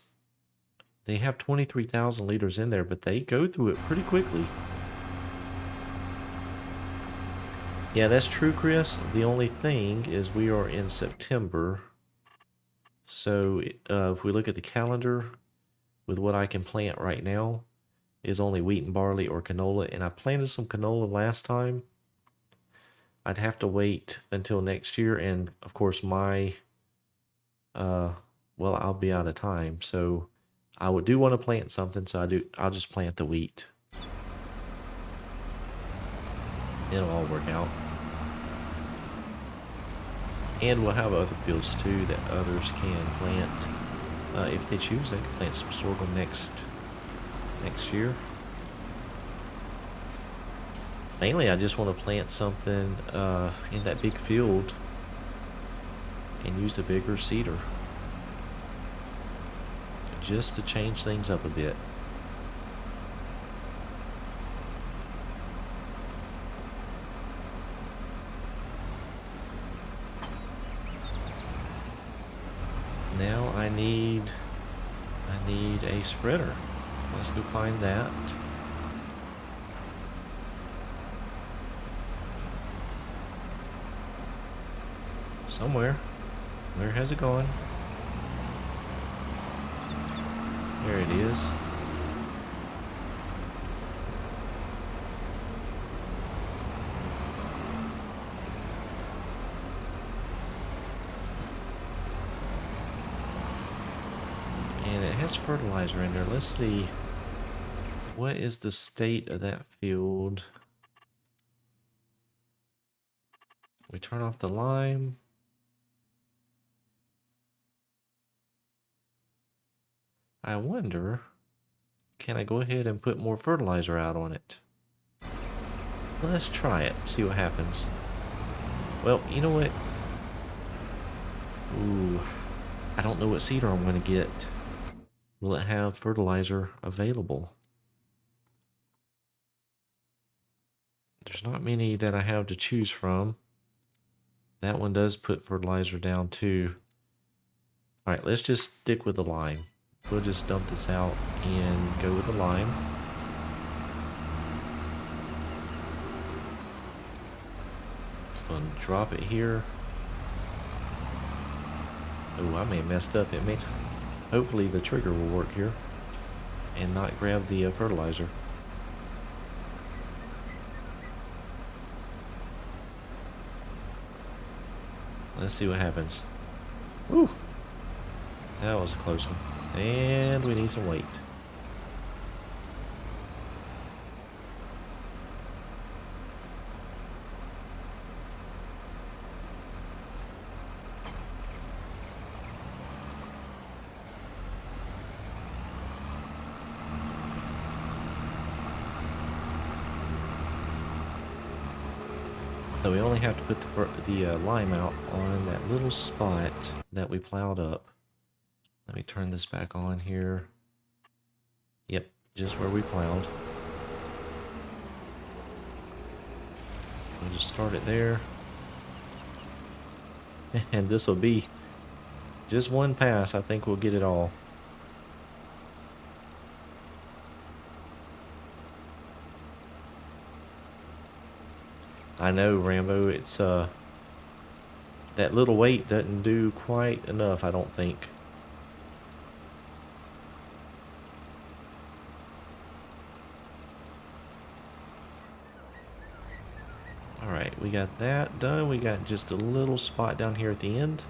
they have 23,000 liters in there, but they go through it pretty quickly. Yeah, that's true, Chris. The only thing is we are in September. So if we look at the calendar with what I can plant right now is only wheat and barley or canola. And I planted some canola last time. I'd have to wait until next year. And of course my, well, I'll be out of time. So I do want to plant something. So I'll just plant the wheat. It'll all work out. And we'll have other fields too that others can plant. If they choose, they can plant some sorghum next year. Mainly, I just want to plant something in that big field and use a bigger seeder, just to change things up a bit. Now I need a spreader. Let's go find that. Somewhere. Where has it gone? There it is. has fertilizer in there. Let's see. What is the state of that field? We turn off the lime. I wonder, can I go ahead and put more fertilizer out on it? Let's try it, see what happens. Well, you know what? Ooh, I don't know what seeder I'm going to get. Will it have fertilizer available? There's not many that I have to choose from. That one does put fertilizer down too. Alright, let's just stick with the lime. We'll just dump this out and go with the lime. Gonna drop it here. Oh, I may have messed up. It may. Hopefully the trigger will work here and not grab the fertilizer. Let's see what happens. Woo! That was a close one. And we need some weight. So we only have to put the lime out on that little spot that we plowed up. Let me turn this back on here. Yep, just where we plowed. We'll just start it there. And this will be just one pass. I think we'll get it all. I know, Rambo, it's that little weight doesn't do quite enough, I don't think. Alright, we got that done. We got just a little spot down here at the end.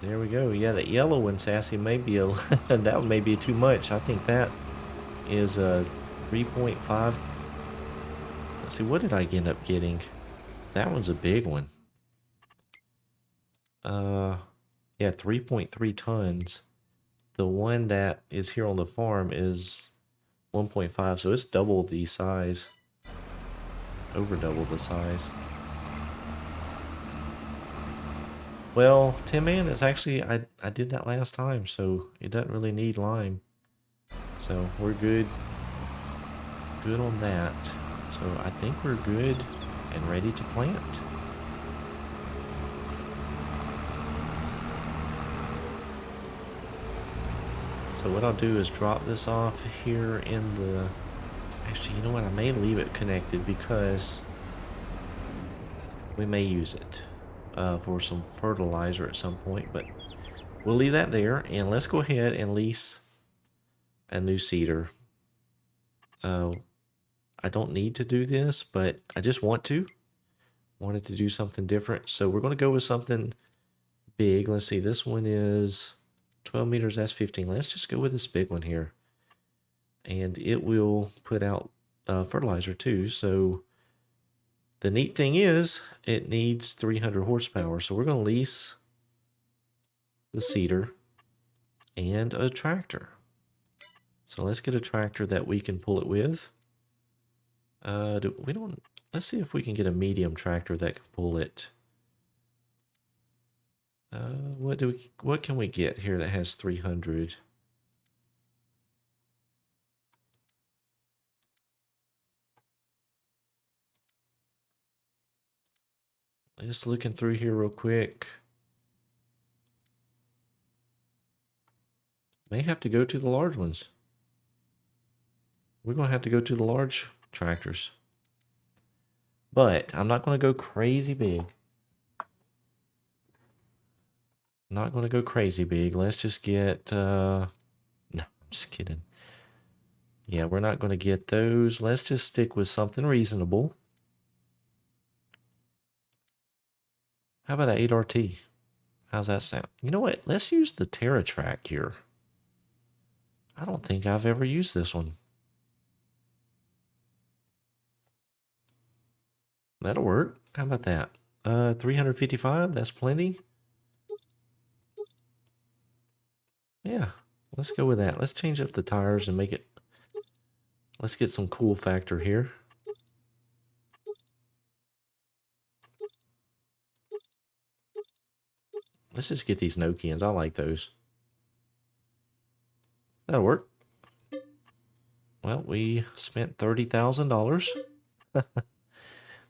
There we go. Yeah, that yellow one, Sassy, may be a that one may be too much. I think that is a 3.5. Let's see, what did I end up getting? That one's a big one. Yeah, 3.3 tons. The one that is here on the farm is 1.5, so it's double the size. Over double the size. Well, Tin Man, it's actually, I did that last time, so it doesn't really need lime. So we're good. Good on that. So I think we're good and ready to plant. So what I'll do is drop this off here in the... Actually, you know what? I may leave it connected because we may use it for some fertilizer at some point. But we'll leave that there, and let's go ahead and lease a new seeder. I don't need to do this, but I just want to. Wanted to do something different. So we're going to go with something big. Let's see. This one is 12 meters. That's 15. Let's just go with this big one here. And it will put out fertilizer too. So the neat thing is it needs 300 horsepower. So we're going to lease the seeder and a tractor. So let's get a tractor that we can pull it with. Let's see if we can get a medium tractor that can pull it. What can we get here that has 300? Just looking through here real quick. May have to go to the large ones. We're going to have to go to the large tractors. But I'm not going to go crazy big. Not going to go crazy big. Let's just get... no, I'm just kidding. Yeah, we're not going to get those. Let's just stick with something reasonable. How about an 8RT? How's that sound? You know what? Let's use the TerraTrack here. I don't think I've ever used this one. That'll work. How about that? 355, that's plenty. Yeah, let's go with that. Let's change up the tires and make it... Let's get some cool factor here. Let's just get these Nokians. I like those. That'll work. Well, we spent $30,000.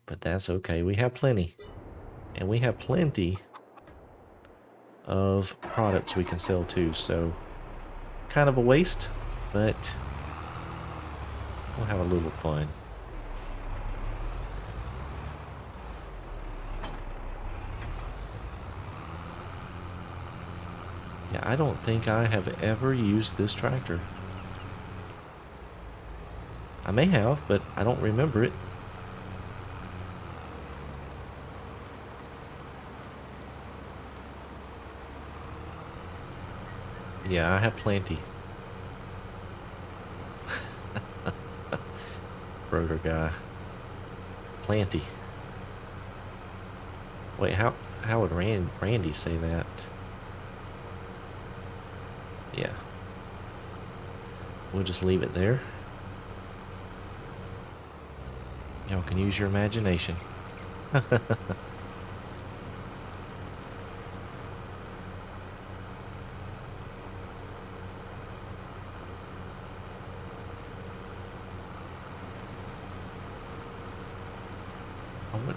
But that's okay. We have plenty. And we have plenty of products we can sell too. So, kind of a waste, but we'll have a little fun. Yeah, I don't think I have ever used this tractor. I may have, but I don't remember it. Yeah, I have plenty. Broder guy. Plenty. Wait, how would Randy say that? Yeah. We'll just leave it there. Y'all can use your imagination.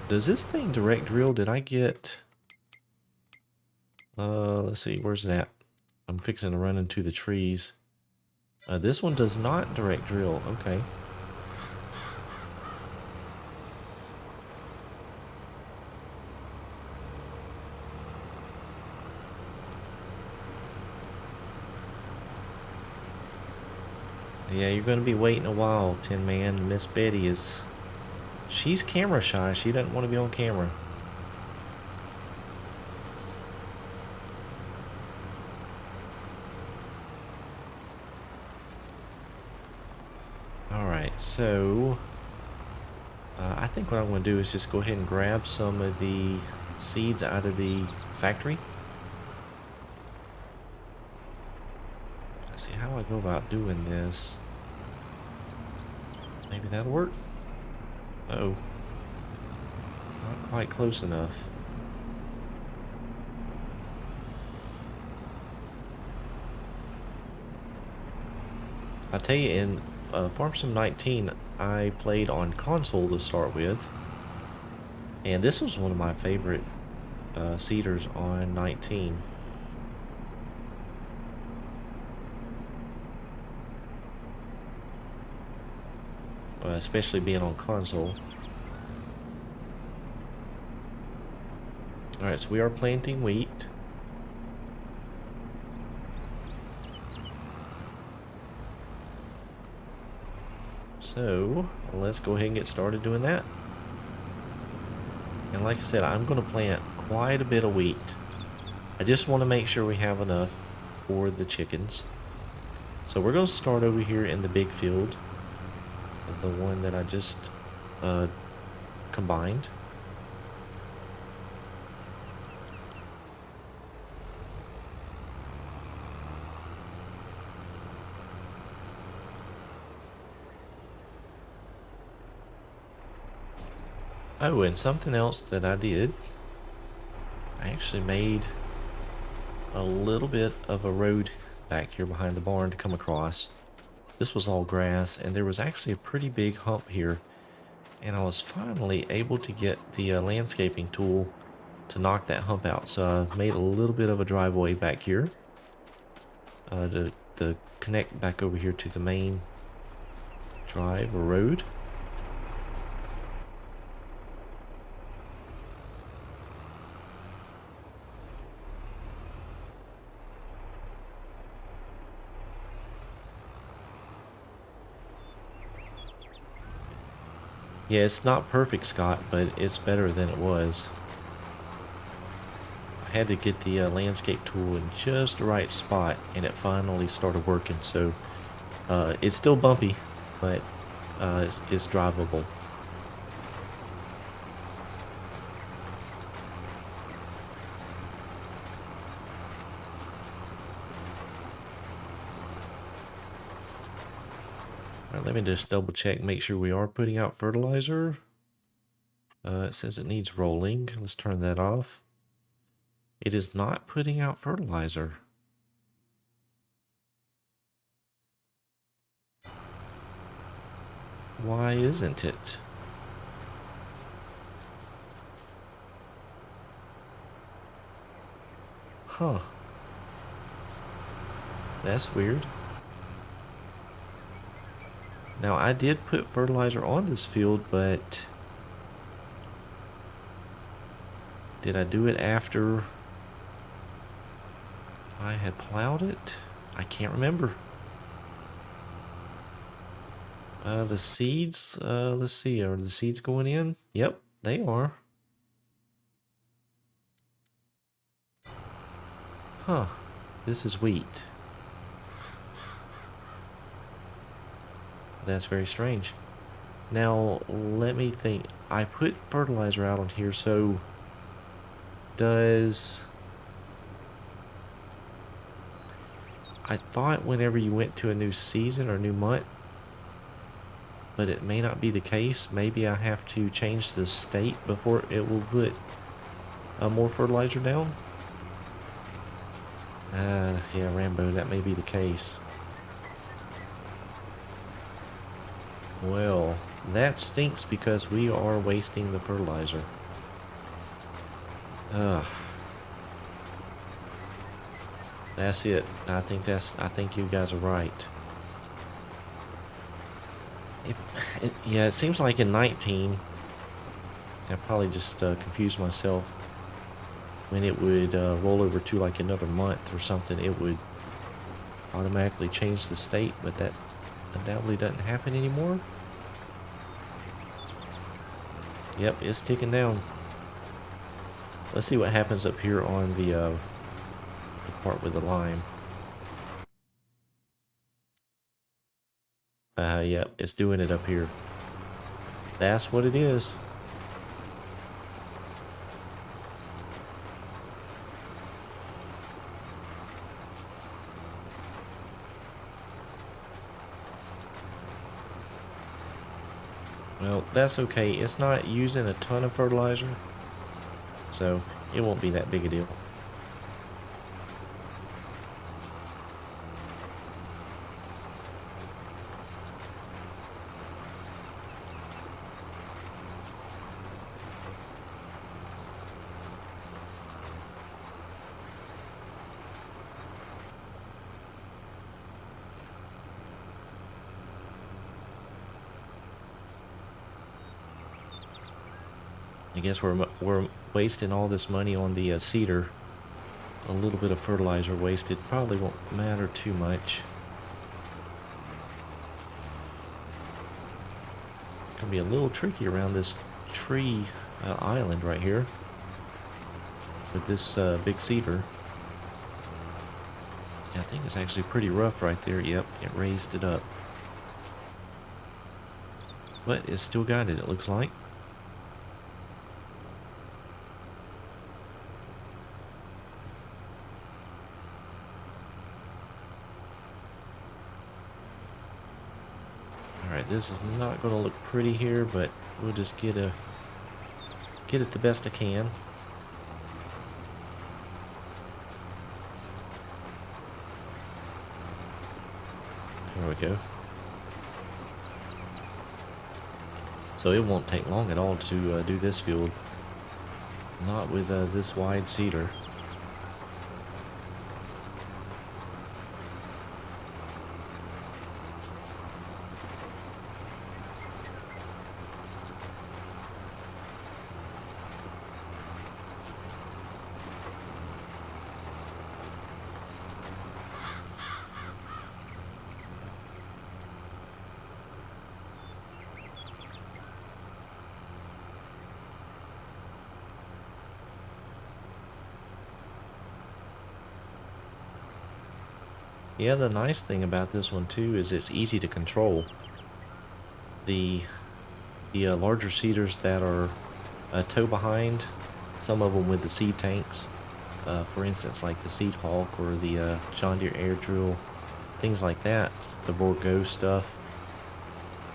Does this thing direct drill? Did I get... let's see, where's that? I'm fixing to run into the trees. This one does not direct drill. Okay. Yeah, you're going to be waiting a while, Tin Man. Miss Betty is... She's camera shy. She doesn't want to be on camera. Alright, so... I think what I'm going to do is just go ahead and grab some of the seeds out of the factory. Let's see how I go about doing this. Maybe that'll work. Uh-oh. Not quite close enough. I'll tell you, in FarmSim 19, I played on console to start with. And this was one of my favorite seeders on 19. Especially being on console. Alright, so we are planting wheat. So, let's go ahead and get started doing that. And like I said, I'm going to plant quite a bit of wheat. I just want to make sure we have enough for the chickens. So we're going to start over here in the big field. The one that I just combined. Oh, and something else that I did, I actually made a little bit of a road back here behind the barn to come across. This was all grass, and there was actually a pretty big hump here, and I was finally able to get the landscaping tool to knock that hump out. So I made a little bit of a driveway back here to connect back over here to the main drive or road. Yeah, it's not perfect, Scott, but it's better than it was. I had to get the landscape tool in just the right spot, and it finally started working. So it's still bumpy, but it's drivable. All right, let me just double check, make sure we are putting out fertilizer. It says it needs rolling. Let's turn that off. It is not putting out fertilizer. Why isn't it? Huh. That's weird. Now, I did put fertilizer on this field, but did I do it after I had plowed it? I can't remember. The seeds, let's see, are the seeds going in? Yep, they are. Huh, this is wheat. That's very strange. Now, let me think. I put fertilizer out on here, so does... I thought whenever you went to a new season or new month, but it may not be the case. Maybe I have to change the state before it will put more fertilizer down. Yeah, Rambo, that may be the case. Well, that stinks because we are wasting the fertilizer. That's it. I think you guys are right. Yeah, it seems like in 19, I probably just confused myself. When it would roll over to like another month or something, it would automatically change the state, but that undoubtedly doesn't happen anymore. Yep, it's ticking down. Let's see what happens up here on the part with the lime. Yep, it's doing it up here. That's what it is. Well, that's okay. It's not using a ton of fertilizer, so it won't be that big a deal. I guess we're wasting all this money on the cedar. A little bit of fertilizer wasted probably won't matter too much. It's gonna be a little tricky around this tree island right here with this big cedar. Yeah, I think it's actually pretty rough right there. Yep, it raised it up, but it's still got it, it looks like. Alright, this is not going to look pretty here, but we'll just get it the best I can. There we go. So it won't take long at all to do this field. Not with this wide cedar. Yeah, the nice thing about this one too is it's easy to control. The larger seeders that are tow behind, some of them with the seed tanks, for instance, like the Seed Hawk or the John Deere Air Drill, things like that, the Borgo stuff.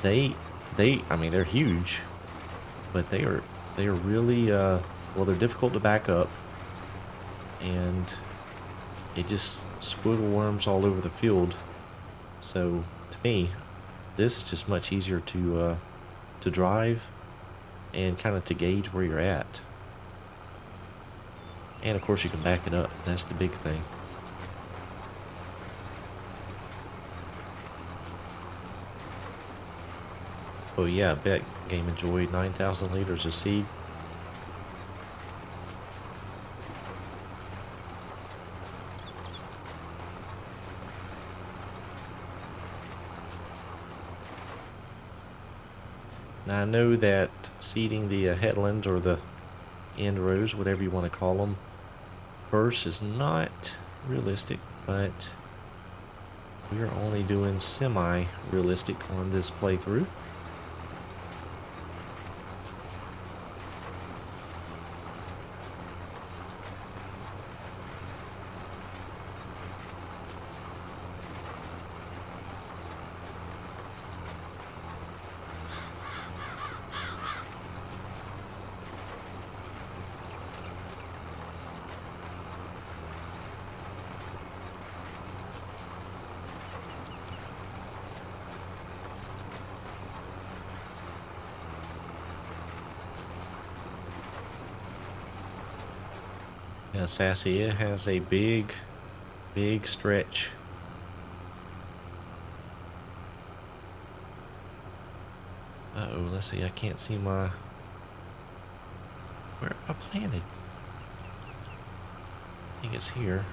I mean, they're huge, but they are really well, they're difficult to back up, and it just squiggle worms all over the field. So to me, this is just much easier to drive and kind of to gauge where you're at. And of course you can back it up. That's the big thing. Oh yeah, I bet Game enjoyed 9,000 liters of seed. Now I know that seeding the headlands or the end rows, whatever you want to call them, first is not realistic, but we are only doing semi-realistic on this playthrough. Now, Sassy, it has a big stretch. Uh-oh, let's see, I can't see my... Where I planted? I think it's here.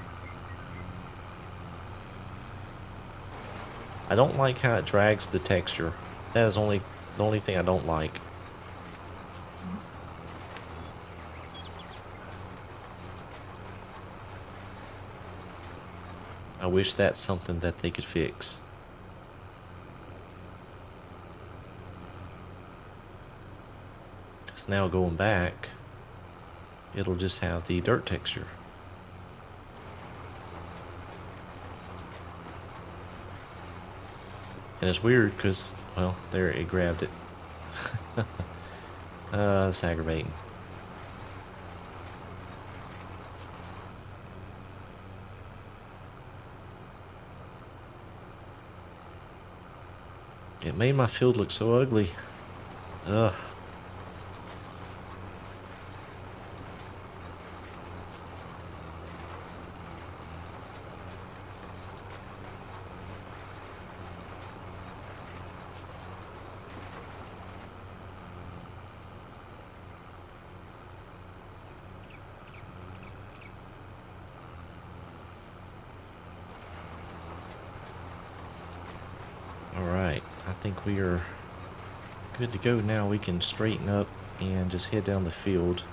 I don't like how it drags the texture. That is the only thing I don't like. I wish that's something that they could fix. Because now going back, it'll just have the dirt texture. And it's weird because, well, there, it grabbed it. It's aggravating. It made my field look so ugly. Ugh. Alright, I think we are good to go now. We can straighten up and just head down the field.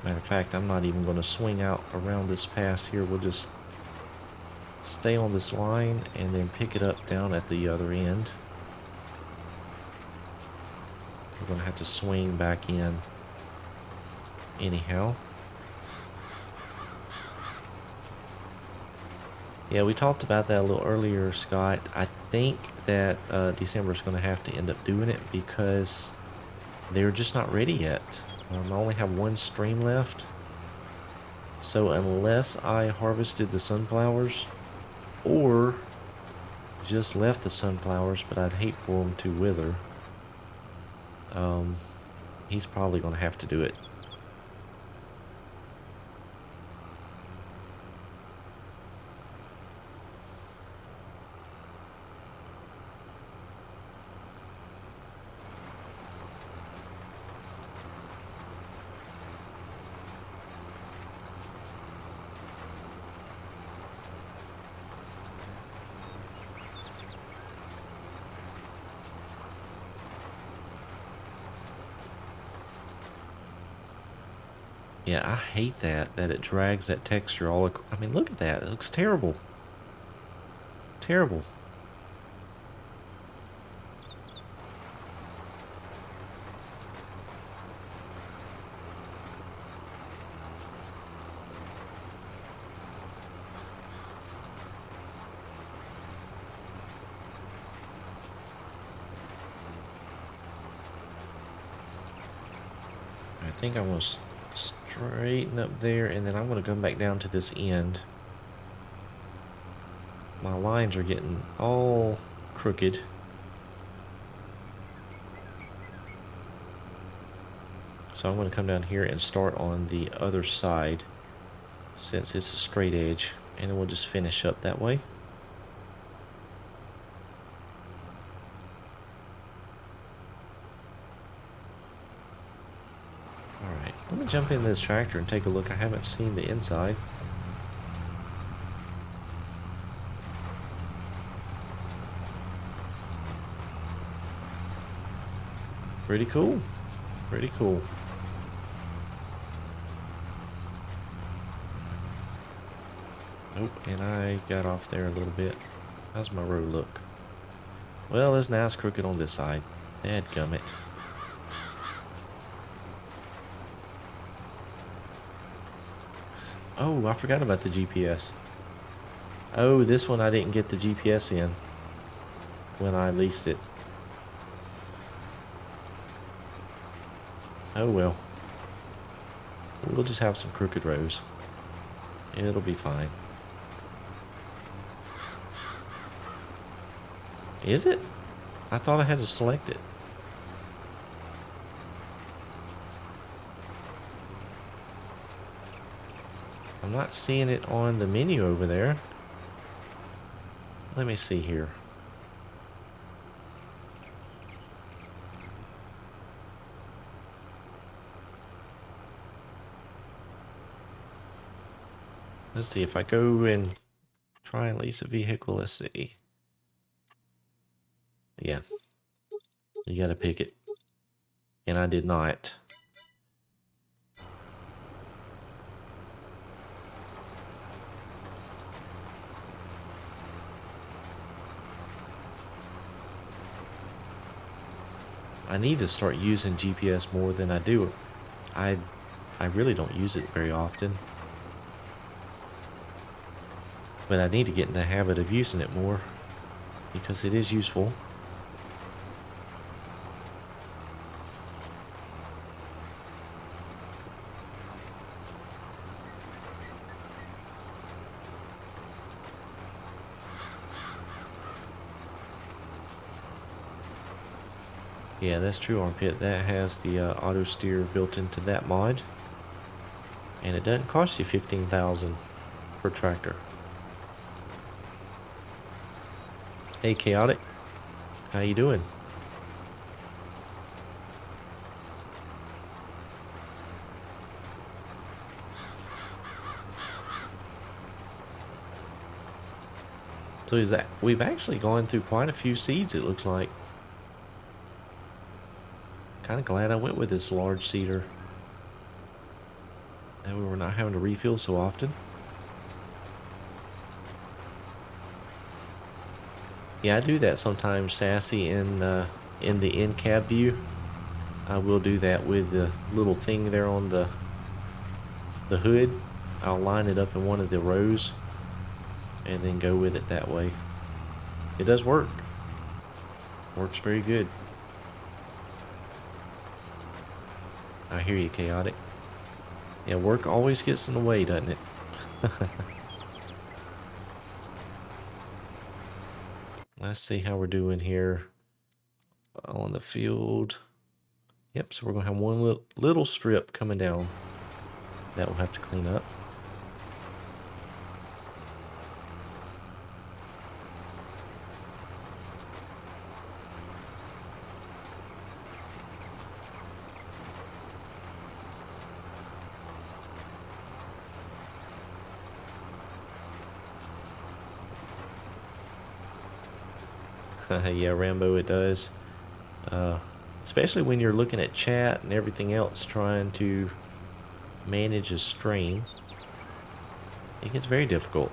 Matter of fact, I'm not even going to swing out around this pass here. We'll just stay on this line and then pick it up down at the other end. We're going to have to swing back in anyhow. Yeah, we talked about that a little earlier, Scott. I think that December is going to have to end up doing it because they're just not ready yet. I only have one stream left. So unless I harvested the sunflowers or just left the sunflowers, but I'd hate for them to wither, he's probably going to have to do it. Yeah, I hate that it drags that texture all I mean, look at that. It looks terrible. Terrible. I think I'm going to straighten up there, and then I'm going to come back down to this end. My lines are getting all crooked. So I'm going to come down here and start on the other side, since it's a straight edge, and then we'll just finish up that way. Alright, let me jump in this tractor and take a look. I haven't seen the inside. Pretty cool. Pretty cool. Nope, and I got off there a little bit. How's my road look? Well, it's now it's crooked on this side. Dadgummit. Oh, I forgot about the GPS. Oh, this one I didn't get the GPS in when I leased it. Oh well. We'll just have some crooked rows. It'll be fine. Is it? I thought I had to select it. I'm not seeing it on the menu over there. Let me see here. Let's see, if I go and try and lease a vehicle, let's see. Yeah. You gotta pick it. And I did not. I need to start using GPS more than I do. I really don't use it very often. But I need to get in the habit of using it more, because it is useful. Yeah, that's true, Armpit. That has the auto steer built into that mod. And it doesn't cost you $15,000 per tractor. Hey, Chaotic. How you doing? So is that we've actually gone through quite a few seeds, it looks like. Kind of glad I went with this large seeder. That way we're not having to refill so often. Yeah, I do that sometimes, Sassy, in the in-cab view. I will do that with the little thing there on the hood. I'll line it up in one of the rows and then go with it that way. It does work. Works very good. I hear you, Chaotic. Yeah, work always gets in the way, doesn't it? Let's see how we're doing here on the field. Yep, so we're going to have one little strip coming down that we'll have to clean up. Yeah, Rambo, it does. Especially when you're looking at chat and everything else, trying to manage a stream. It gets very difficult.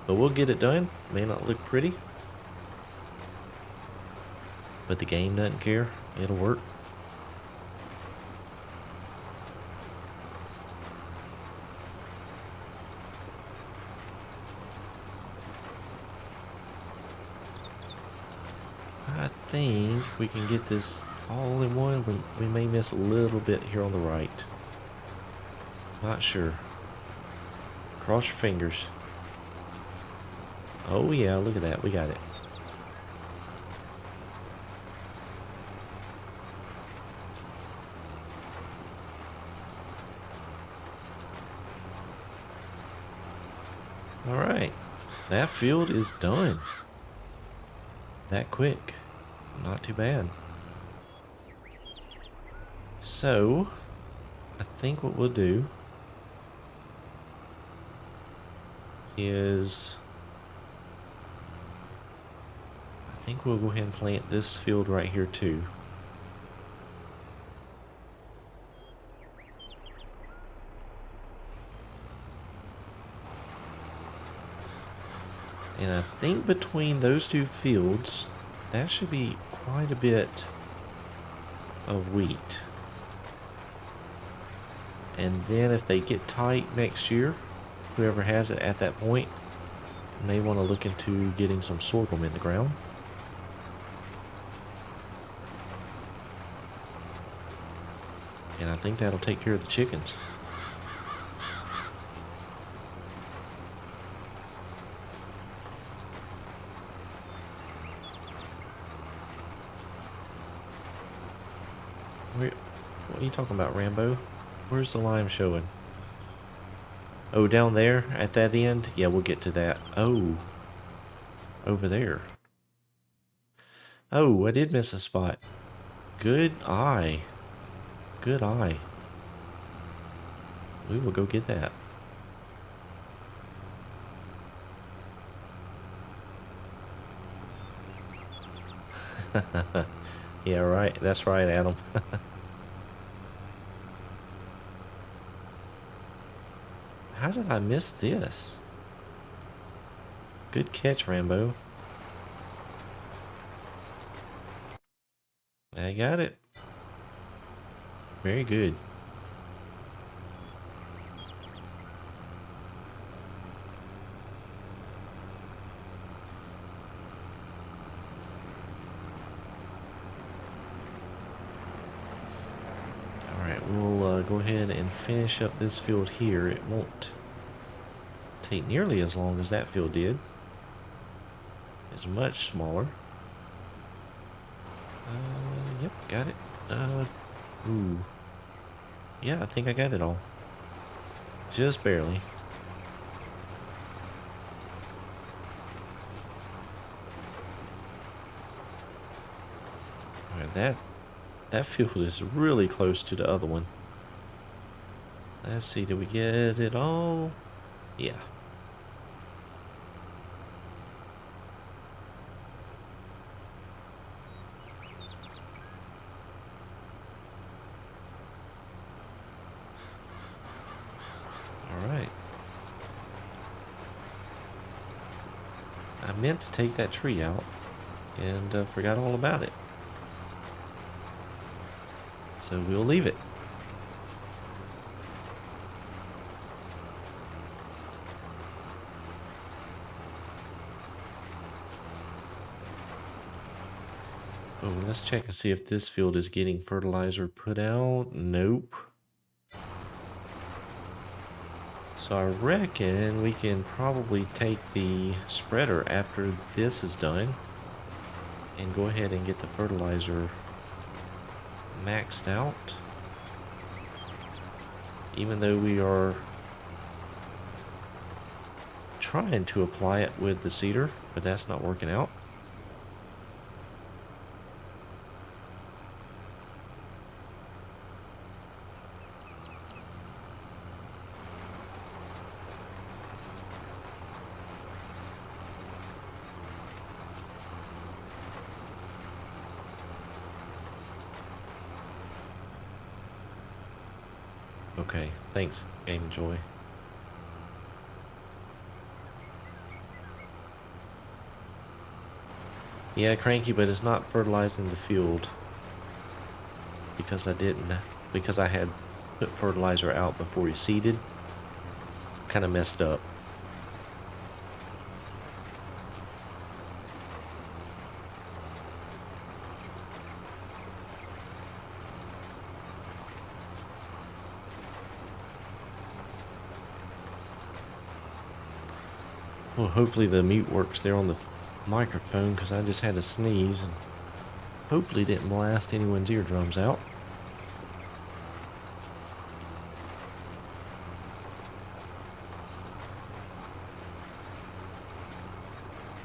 But we'll get it done. May not look pretty, but the game doesn't care. It'll work. I think we can get this all in one. We may miss a little bit here on the right. Not sure. Cross your fingers. Oh yeah, look at that. We got it. Alright. That field is done. That quick. Not too bad. So, I think what we'll do is I think we'll go ahead and plant this field right here too. And I think between those two fields, that should be quite a bit of wheat. And then if they get tight next year, whoever has it at that point may want to look into getting some sorghum in the ground. And I think that'll take care of the chickens. What are you talking about, Rambo? Where's the lime showing? Oh, down there at that end? Yeah, we'll get to that. Oh, over there. Oh, I did miss a spot. Good eye. Good eye. We will go get that. Yeah, right. That's right, Adam. How did I miss this? Good catch, Rambo. I got it. Very good. We'll go ahead and finish up this field here. It won't take nearly as long as that field did. It's much smaller. Yep, got it. Ooh. Yeah, I think I got it all. Just barely. Alright, that field is really close to the other one. Let's see, did we get it all? Yeah. Alright. I meant to take that tree out and forgot all about it. So we'll leave it. Oh, let's check and see if this field is getting fertilizer put out. Nope. So I reckon we can probably take the spreader after this is done and go ahead and get the fertilizer maxed out, even though we are trying to apply it with the seeder, but that's not working out. Okay, thanks, Game Joy. Yeah, cranky, but it's not fertilizing the field. Because I had put fertilizer out before he seeded. Kind of messed up. Well, hopefully the mute works there on the microphone, because I just had a sneeze and hopefully didn't blast anyone's eardrums out.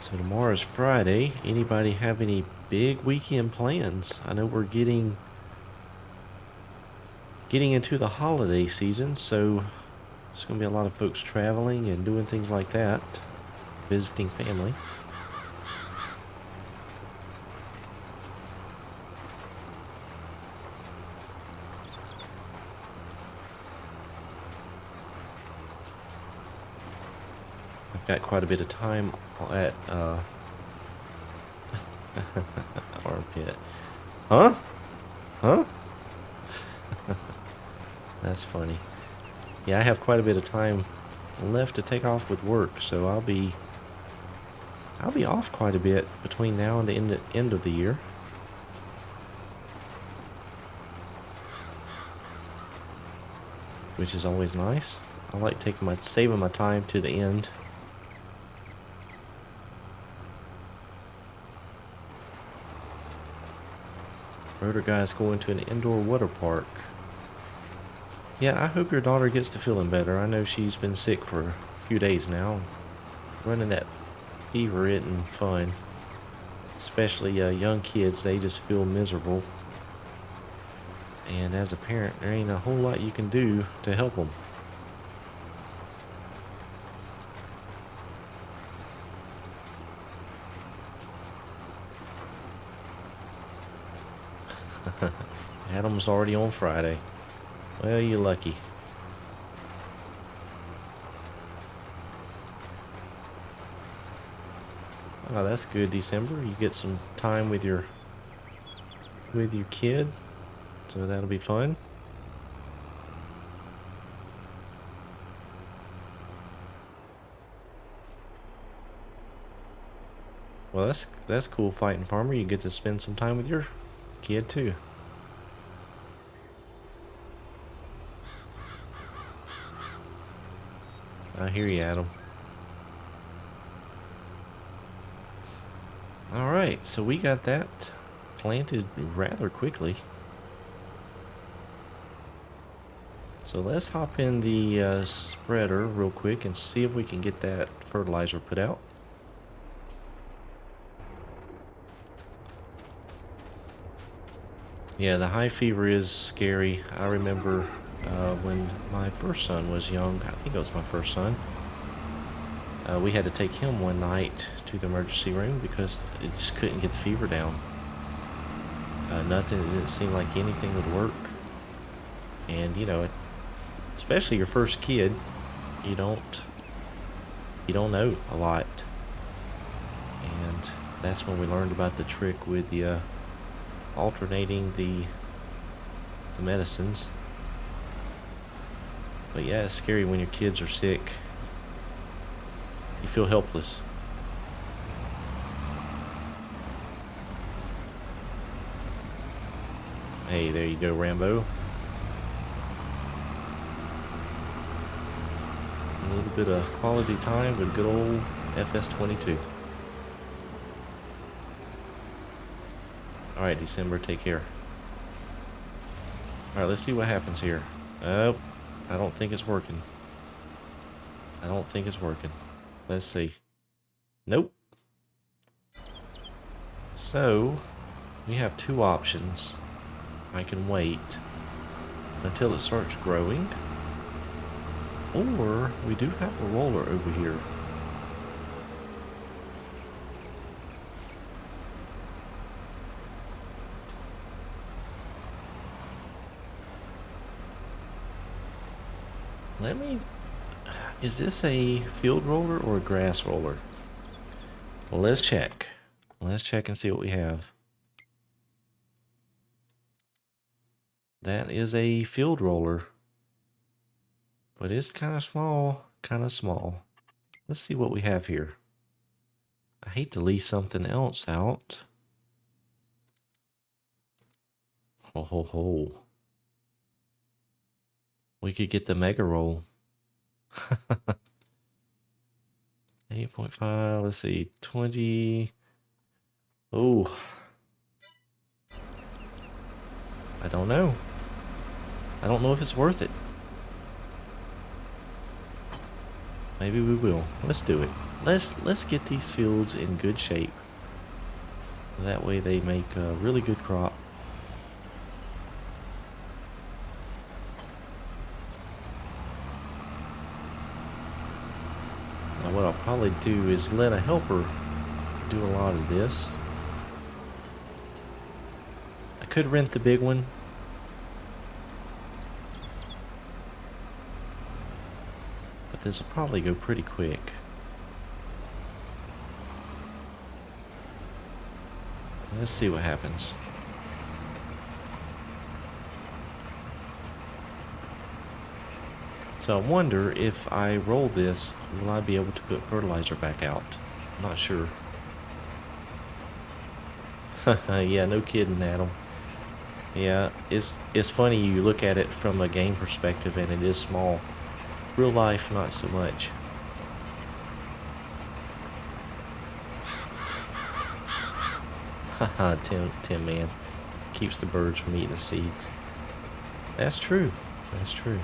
So tomorrow's Friday. Anybody have any big weekend plans? I know we're getting into the holiday season, so there's going to be a lot of folks traveling and doing things like that, visiting family. I've got quite a bit of time at armpit. Huh? Huh? That's funny. Yeah, I have quite a bit of time left to take off with work, so I'll be off quite a bit between now and the end of the year. Which is always nice. I like saving my time to the end. Rotor guy's going to an indoor water park. Yeah, I hope your daughter gets to feeling better. I know she's been sick for a few days now. Running that fever isn't fun. Especially young kids, they just feel miserable. And as a parent, there ain't a whole lot you can do to help them. Adam's already on Friday. Well, you're lucky. Oh, that's good, December. You get some time with your kid, so that'll be fun. Well, that's cool, fighting farmer. You get to spend some time with your kid too. I hear you, Adam. Alright, so we got that planted rather quickly. So let's hop in the spreader real quick and see if we can get that fertilizer put out. Yeah, the high fever is scary. I remember when my first son was young, I think it was my first son, we had to take him one night to the emergency room because it just couldn't get the fever down. Nothing, it didn't seem like anything would work. And you know, especially your first kid, you don't know a lot. And that's when we learned about the trick with the alternating the medicines. But yeah, it's scary when your kids are sick. You feel helpless. Hey, there you go, Rambo. A little bit of quality time with good old FS22. Alright, December, take care. Alright, let's see what happens here. Oh, I don't think it's working. I don't think it's working. Let's see. Nope. So, we have two options. I can wait until it starts growing. Or, we do have a roller over here. Is this a field roller or a grass roller? Well, let's check. Let's check and see what we have. That is a field roller. But it's kind of small. Kind of small. Let's see what we have here. I hate to leave something else out. Ho ho ho. We could get the mega roll. 8.5, let's see, 20. Oh. I don't know. I don't know if it's worth it. Maybe we will. Let's do it. Let's get these fields in good shape. That way they make a really good crop. Now what I'll probably do is let a helper do a lot of this. I could rent the big one. But this will probably go pretty quick. Let's see what happens. So I wonder if I roll this, will I be able to put fertilizer back out? I'm not sure. Yeah, no kidding, Adam. Yeah, it's funny you look at it from a game perspective and it is small. Real life, not so much. Haha, Tim man. Keeps the birds from eating the seeds. That's true. That's true.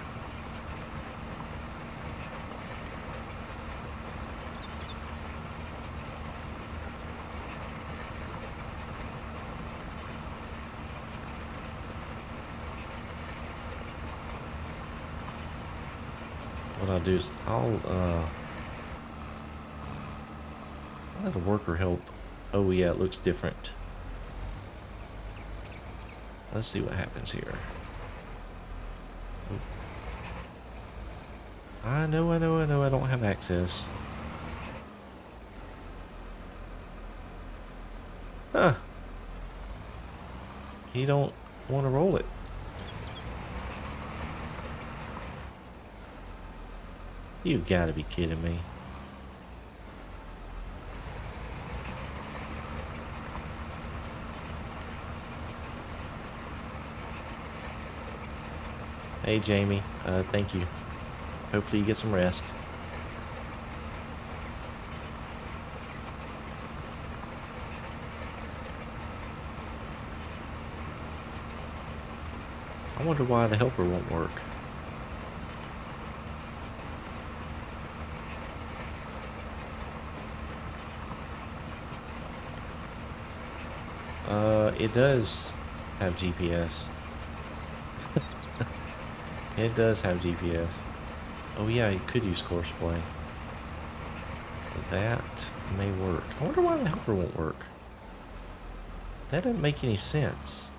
What I'll do is I'll let a worker help. Oh yeah, it looks different. Let's see what happens here. Oh. I know, I don't have access. Huh. He don't want to roll it. You gotta be kidding me. Hey Jamie, thank you. Hopefully you get some rest. I wonder why the helper won't work. It does have GPS. It does have GPS. Oh yeah, you could use Courseplay. That may work. I wonder why the helper won't work. That doesn't make any sense.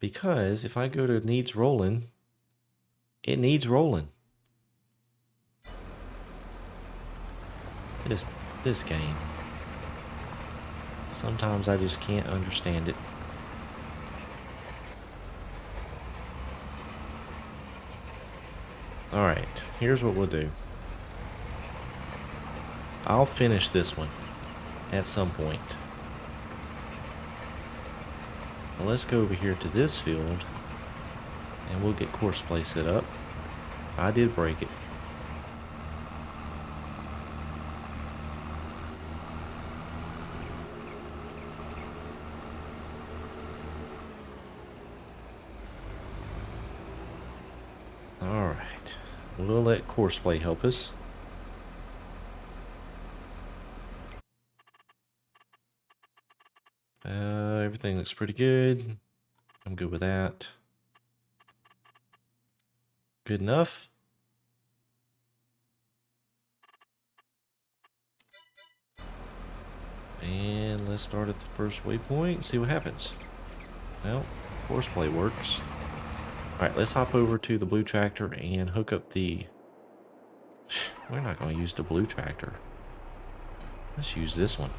Because if I go to needs rolling, it needs rolling. This game. Sometimes I just can't understand it. Alright, here's what we'll do. I'll finish this one at some point. Now let's go over here to this field and we'll get Courseplay set up. I did break it. Alright, we'll let Courseplay help us. Everything looks pretty good. I'm good with that. Good enough. And let's start at the first waypoint and see what happens. Well, Courseplay works. Alright, let's hop over to the blue tractor and hook up the... We're not going to use the blue tractor. Let's use this one.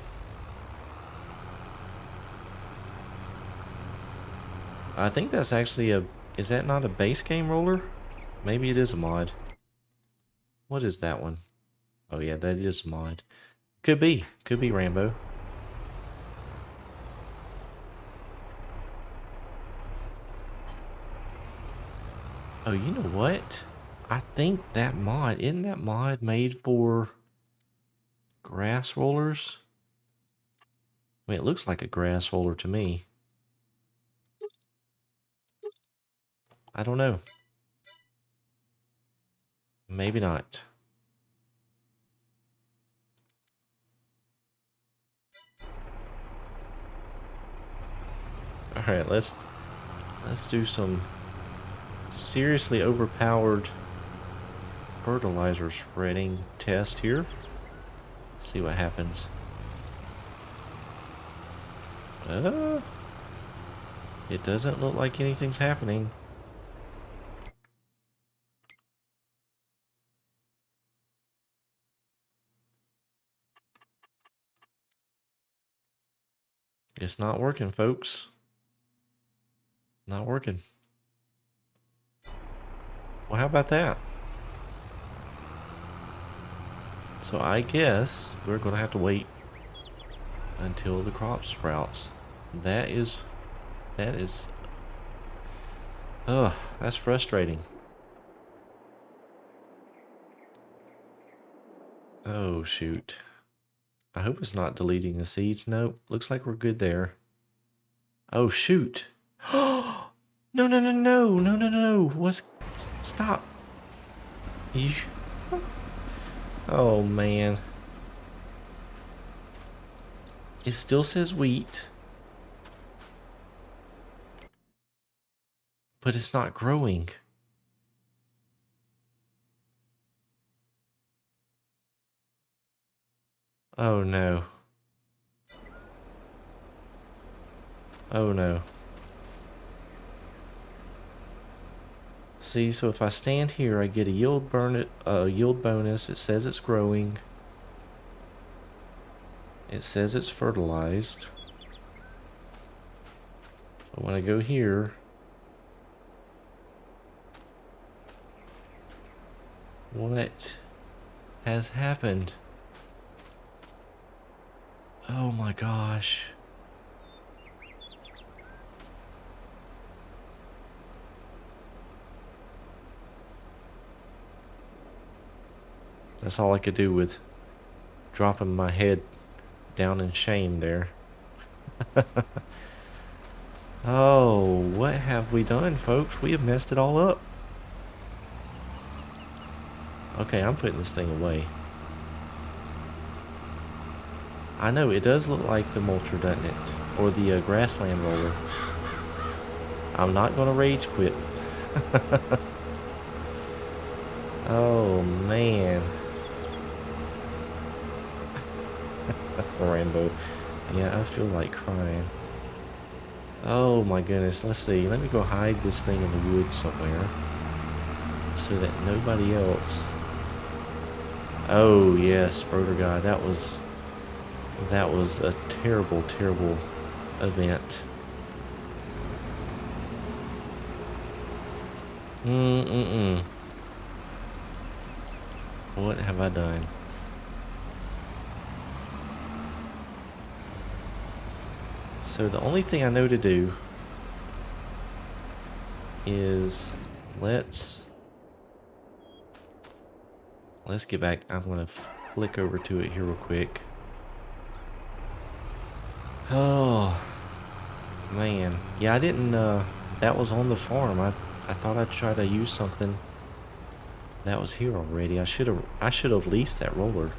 I think that's actually a... Is that not a base game roller? Maybe it is a mod. What is that one? Oh yeah, that is a mod. Could be. Could be Rambo. Oh, you know what? I think that mod... Isn't that mod made for grass rollers? I mean, it looks like a grass roller to me. I don't know. Maybe not. Alright, let's do some seriously overpowered fertilizer spreading test here. See what happens. It doesn't look like anything's happening. It's not working, folks. Not working. Well, how about that? So I guess we're gonna have to wait until the crop sprouts. That's frustrating. Oh shoot. I hope it's not deleting the seeds. Nope, looks like we're good there. Oh shoot. No, no, no, no, no, no, no, no. What's... Stop. You... Oh man. It still says wheat. But it's not growing. Oh no. Oh no. See, so if I stand here, I get a yield bonus. It says it's growing. It says it's fertilized. But when I go here, what has happened? Oh my gosh. That's all I could do with dropping my head down in shame there. Oh, what have we done, folks? We have messed it all up. Okay, I'm putting this thing away. I know, it does look like the mulcher, doesn't it? Or the grassland roller. I'm not going to rage quit. Oh, man. Rambo. Yeah, I feel like crying. Oh my goodness, let's see. Let me go hide this thing in the woods somewhere so that nobody else... Oh yes, Broder God, that was a terrible, terrible event. What have I done? So the only thing I know to do is let's get back. I'm gonna flick over to it here real quick. Oh man, yeah, I didn't. That was on the farm. I thought I'd try to use something that was here already. I should have leased that roller.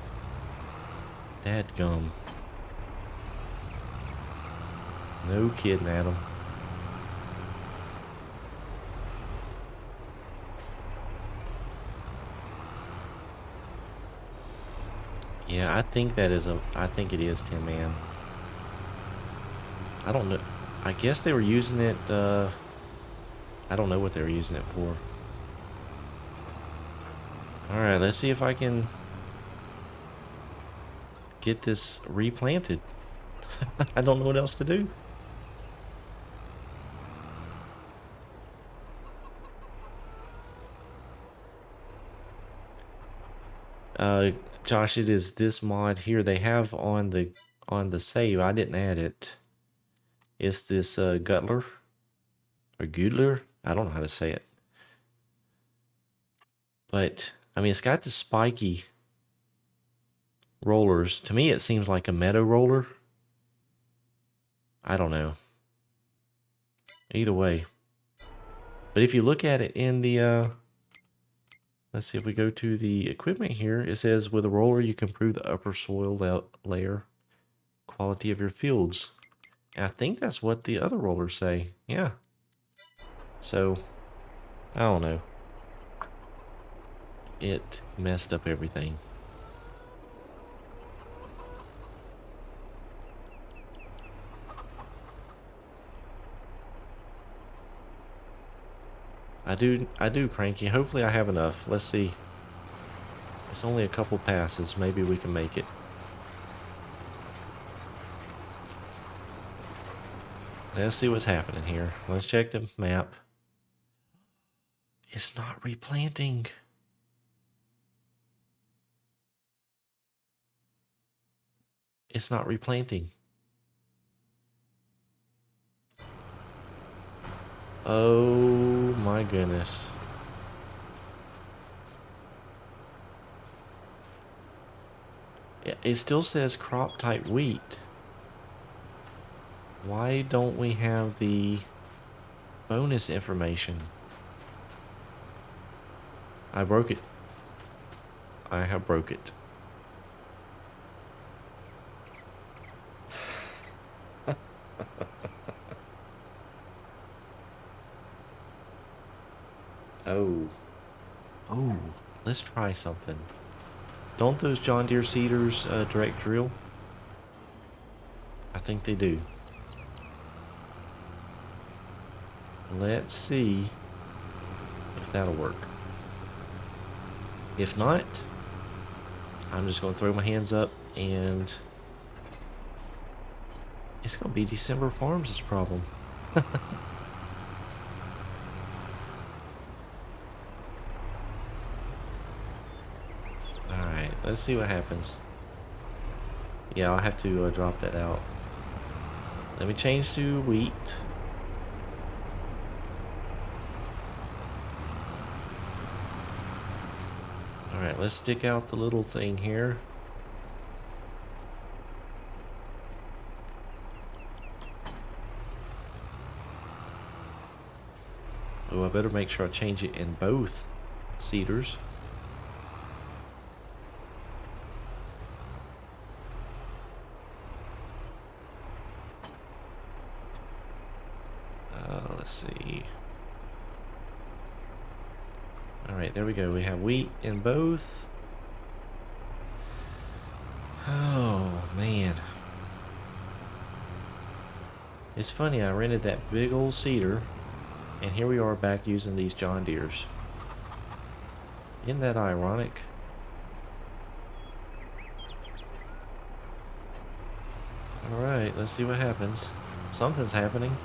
Dadgum. No kidding, Adam. Yeah, I think it is Tin Man. I don't know. I guess they were using it, I don't know what they were using it for. Alright, let's see if I can get this replanted. I don't know what else to do. Josh, it is this mod here they have on the save. I didn't add it. It's this Gutler or Gudler. I don't know how to say it. But I mean, it's got the spiky rollers. To me, it seems like a meadow roller. I don't know. Either way. But if you look at it in the let's see, if we go to the equipment here, it says with a roller you can improve the upper soil layer quality of your fields. And I think that's what the other rollers say. Yeah. So, I don't know. It messed up everything. I do, Cranky. Hopefully I have enough. Let's see. It's only a couple passes. Maybe we can make it. Let's see what's happening here. Let's check the map. It's not replanting. It's not replanting. Oh my goodness. It still says crop type wheat. Why don't we have the bonus information? I broke it. I have broke it. Oh, let's try something. Don't those John Deere seeders direct drill? I think they do. Let's see if that'll work. If not, I'm just going to throw my hands up and it's going to be December Farms' problem. Alright, let's see what happens. Yeah, I'll have to drop that out. Let me change to wheat. Alright, let's stick out the little thing here. Oh, I better make sure I change it in both seeders. Let's see. Alright, there we go. We have wheat in both. Oh, man. It's funny, I rented that big old seeder, and here we are back using these John Deeres. Isn't that ironic? Alright, let's see what happens. Something's happening.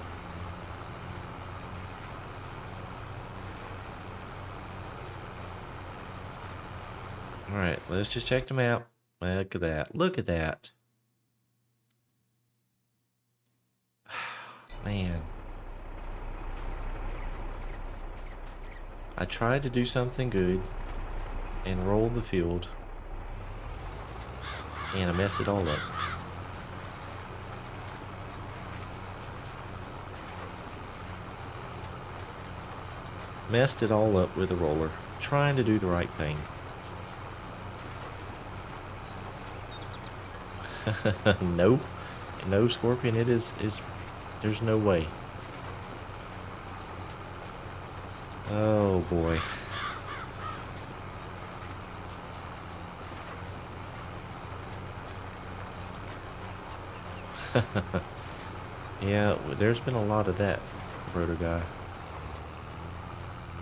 Alright, let's just check the map. Look at that. Look at that. Man. I tried to do something good and rolled the field. And I messed it all up. Messed it all up with the roller. Trying to do the right thing. Nope. No, Scorpion, it is there's no way. Oh boy. Yeah, there's been a lot of that, rotor guy.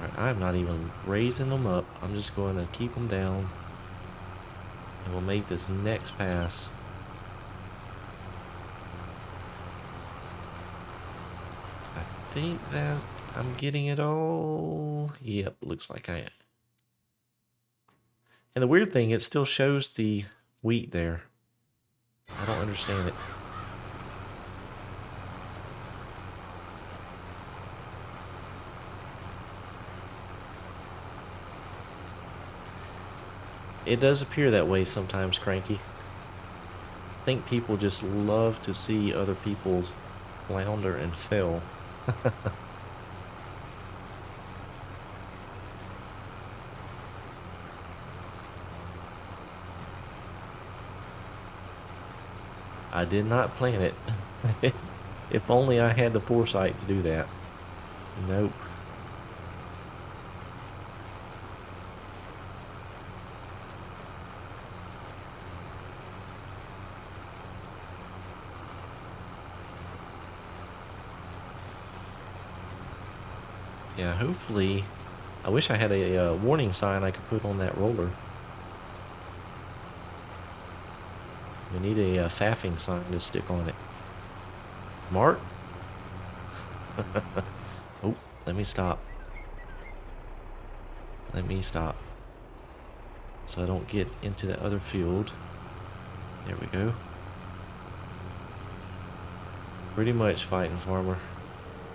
Alright, I'm not even raising them up. I'm just going to keep them down. And we'll make this next pass. I think that I'm getting it all. Yep, looks like I am. And the weird thing, it still shows the wheat there. I don't understand it. It does appear that way sometimes, Cranky. I think people just love to see other people flounder and fail. I did not plan it. If only I had the foresight to do that. Nope. Yeah, hopefully... I wish I had a warning sign I could put on that roller. We need a faffing sign to stick on it. Mark? Oh, let me stop. Let me stop. So I don't get into the other field. There we go. Pretty much fighting farmer.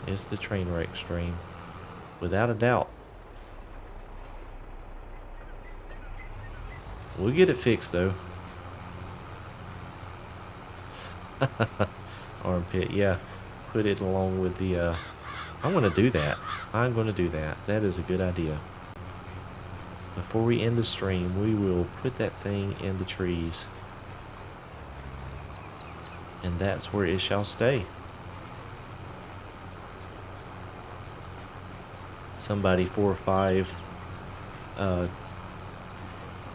It's the train wreck stream. Without a doubt. We'll get it fixed though. Armpit, yeah. Put it along with the I'm gonna do that. I'm gonna do that. That is a good idea. Before we end the stream, we will put that thing in the trees. And that's where it shall stay. Somebody 4 or 5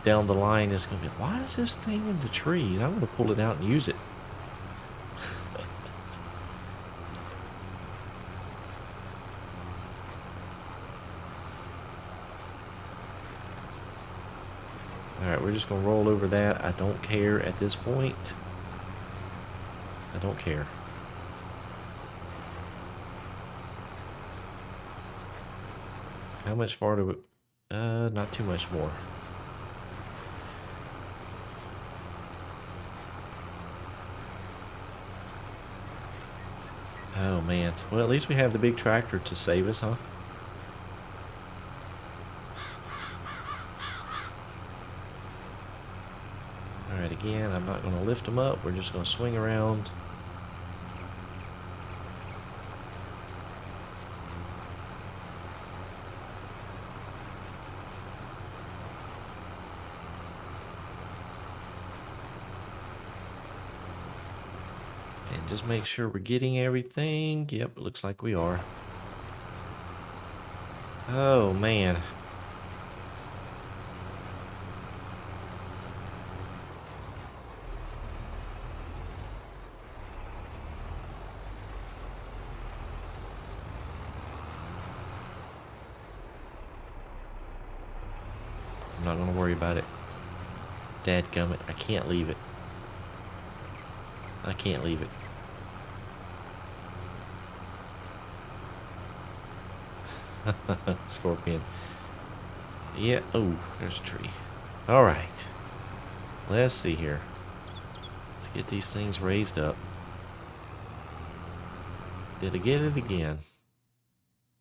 down the line is going to be, why is this thing in the trees? I'm going to pull it out and use it. Alright, we're just going to roll over that. I don't care at this point. I don't care. How much farther? Not too much more. Oh man. Well, at least we have the big tractor to save us, huh? Alright, again, I'm not going to lift them up. We're just going to swing around. Just make sure we're getting everything. Yep, it looks like we are. Oh, man. I'm not going to worry about it. Dadgummit, I can't leave it. I can't leave it. Scorpion. Yeah. Oh, there's a tree. All right. Let's see here. Let's get these things raised up. Did I get it again?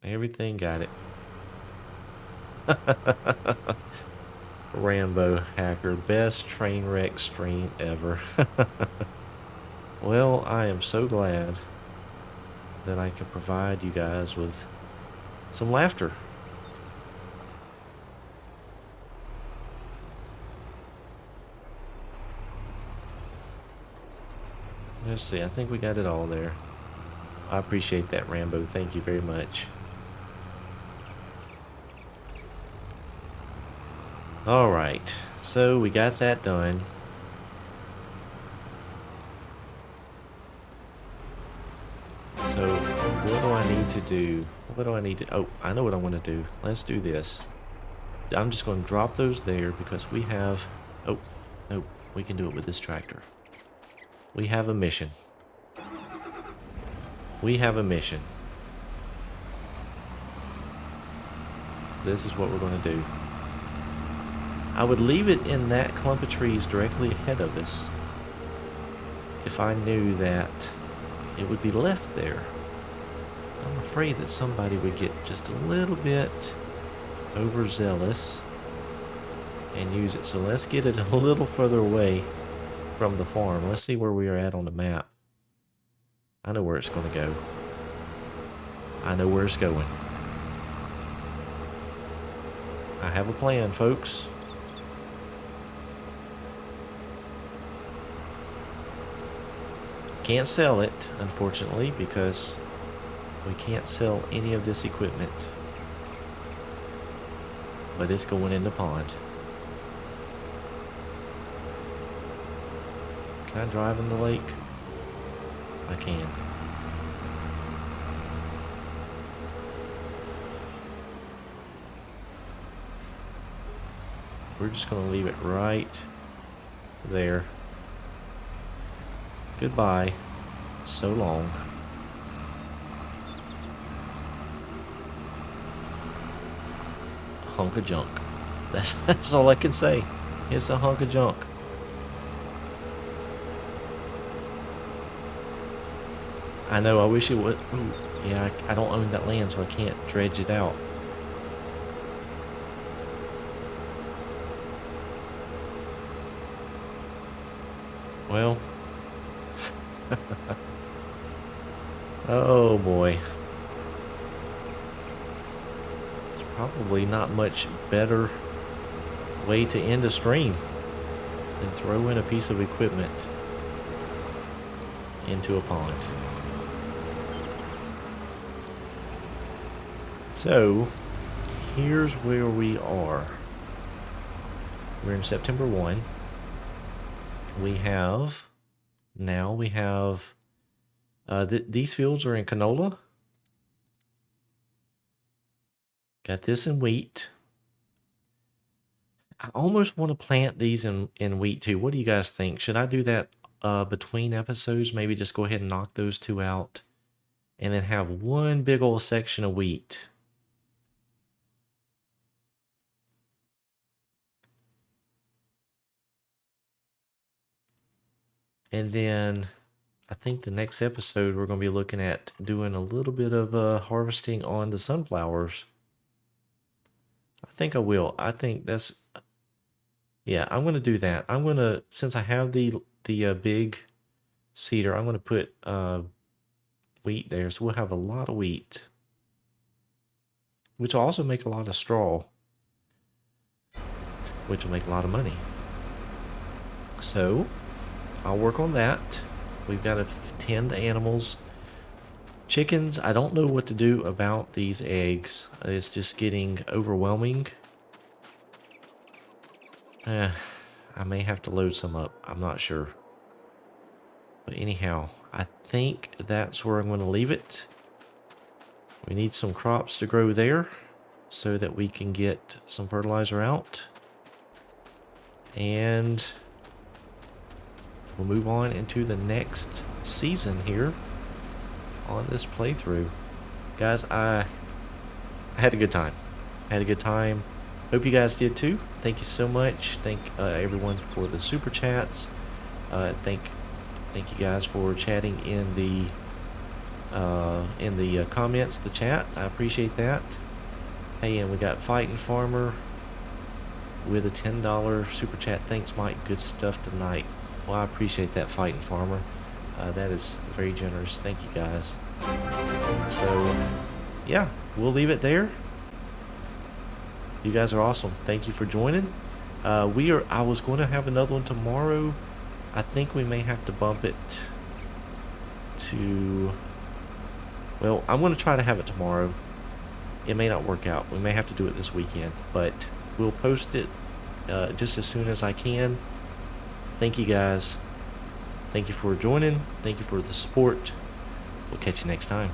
Everything got it. Rambo hacker. Best train wreck stream ever. Well, I am so glad that I can provide you guys with some laughter. Let's see, I think we got it all there. I appreciate that, Rambo. Thank you very much. Alright, so we got that done. So, what do I need to do? What do I need to... Oh, I know what I want to do. Let's do this. I'm just going to drop those there because we have... Oh, no, we can do it with this tractor. We have a mission. We have a mission. This is what we're going to do. I would leave it in that clump of trees directly ahead of us if I knew that it would be left there. I'm afraid that somebody would get just a little bit overzealous and use it. So let's get it a little further away from the farm. Let's see where we are at on the map. I know where it's going to go. I know where it's going. I have a plan, folks. Can't sell it, unfortunately, because we can't sell any of this equipment. But it's going in the pond. Can I drive in the lake? I can. We're just going to leave it right there. Goodbye. So long. A hunk of junk. That's all I can say. It's a hunk of junk. I know, I wish it would. Ooh, yeah, I don't own that land, so I can't dredge it out. Well. Oh boy. It's probably not much better way to end a stream than throw in a piece of equipment into a pond. So, here's where we are. We're in September 1. We have, these fields are in canola. Got this in wheat. I almost want to plant these in wheat too. What do you guys think? Should I do that between episodes? Maybe just go ahead and knock those two out and then have one big old section of wheat. And then I think the next episode we're going to be looking at doing a little bit of harvesting on the sunflowers. I think I will. I think that's, yeah, I'm going to do that. I'm going to, since I have the big cedar, I'm going to put wheat there. So we'll have a lot of wheat, which will also make a lot of straw, which will make a lot of money. So I'll work on that. We've got to tend the animals. Chickens, I don't know what to do about these eggs. It's just getting overwhelming. I may have to load some up. I'm not sure. But anyhow, I think that's where I'm going to leave it. We need some crops to grow there so that we can get some fertilizer out. And we'll move on into the next season here on this playthrough. Guys, I had a good time. Hope you guys did too. Thank you so much. Thank everyone for the super chats. Thank you guys for chatting in the comments, the chat. I appreciate that. Hey, and we got Fighting Farmer with a $10 super chat. Thanks, Mike. Good stuff tonight. Well, I appreciate that, Fighting Farmer. That is very generous. Thank you, guys. So, yeah, we'll leave it there. You guys are awesome. Thank you for joining. I was going to have another one tomorrow. I think we may have to bump it to, well, I'm going to try to have it tomorrow. It may not work out. We may have to do it this weekend, but we'll post it just as soon as I can. Thank you, guys. Thank you for joining. Thank you for the support. We'll catch you next time.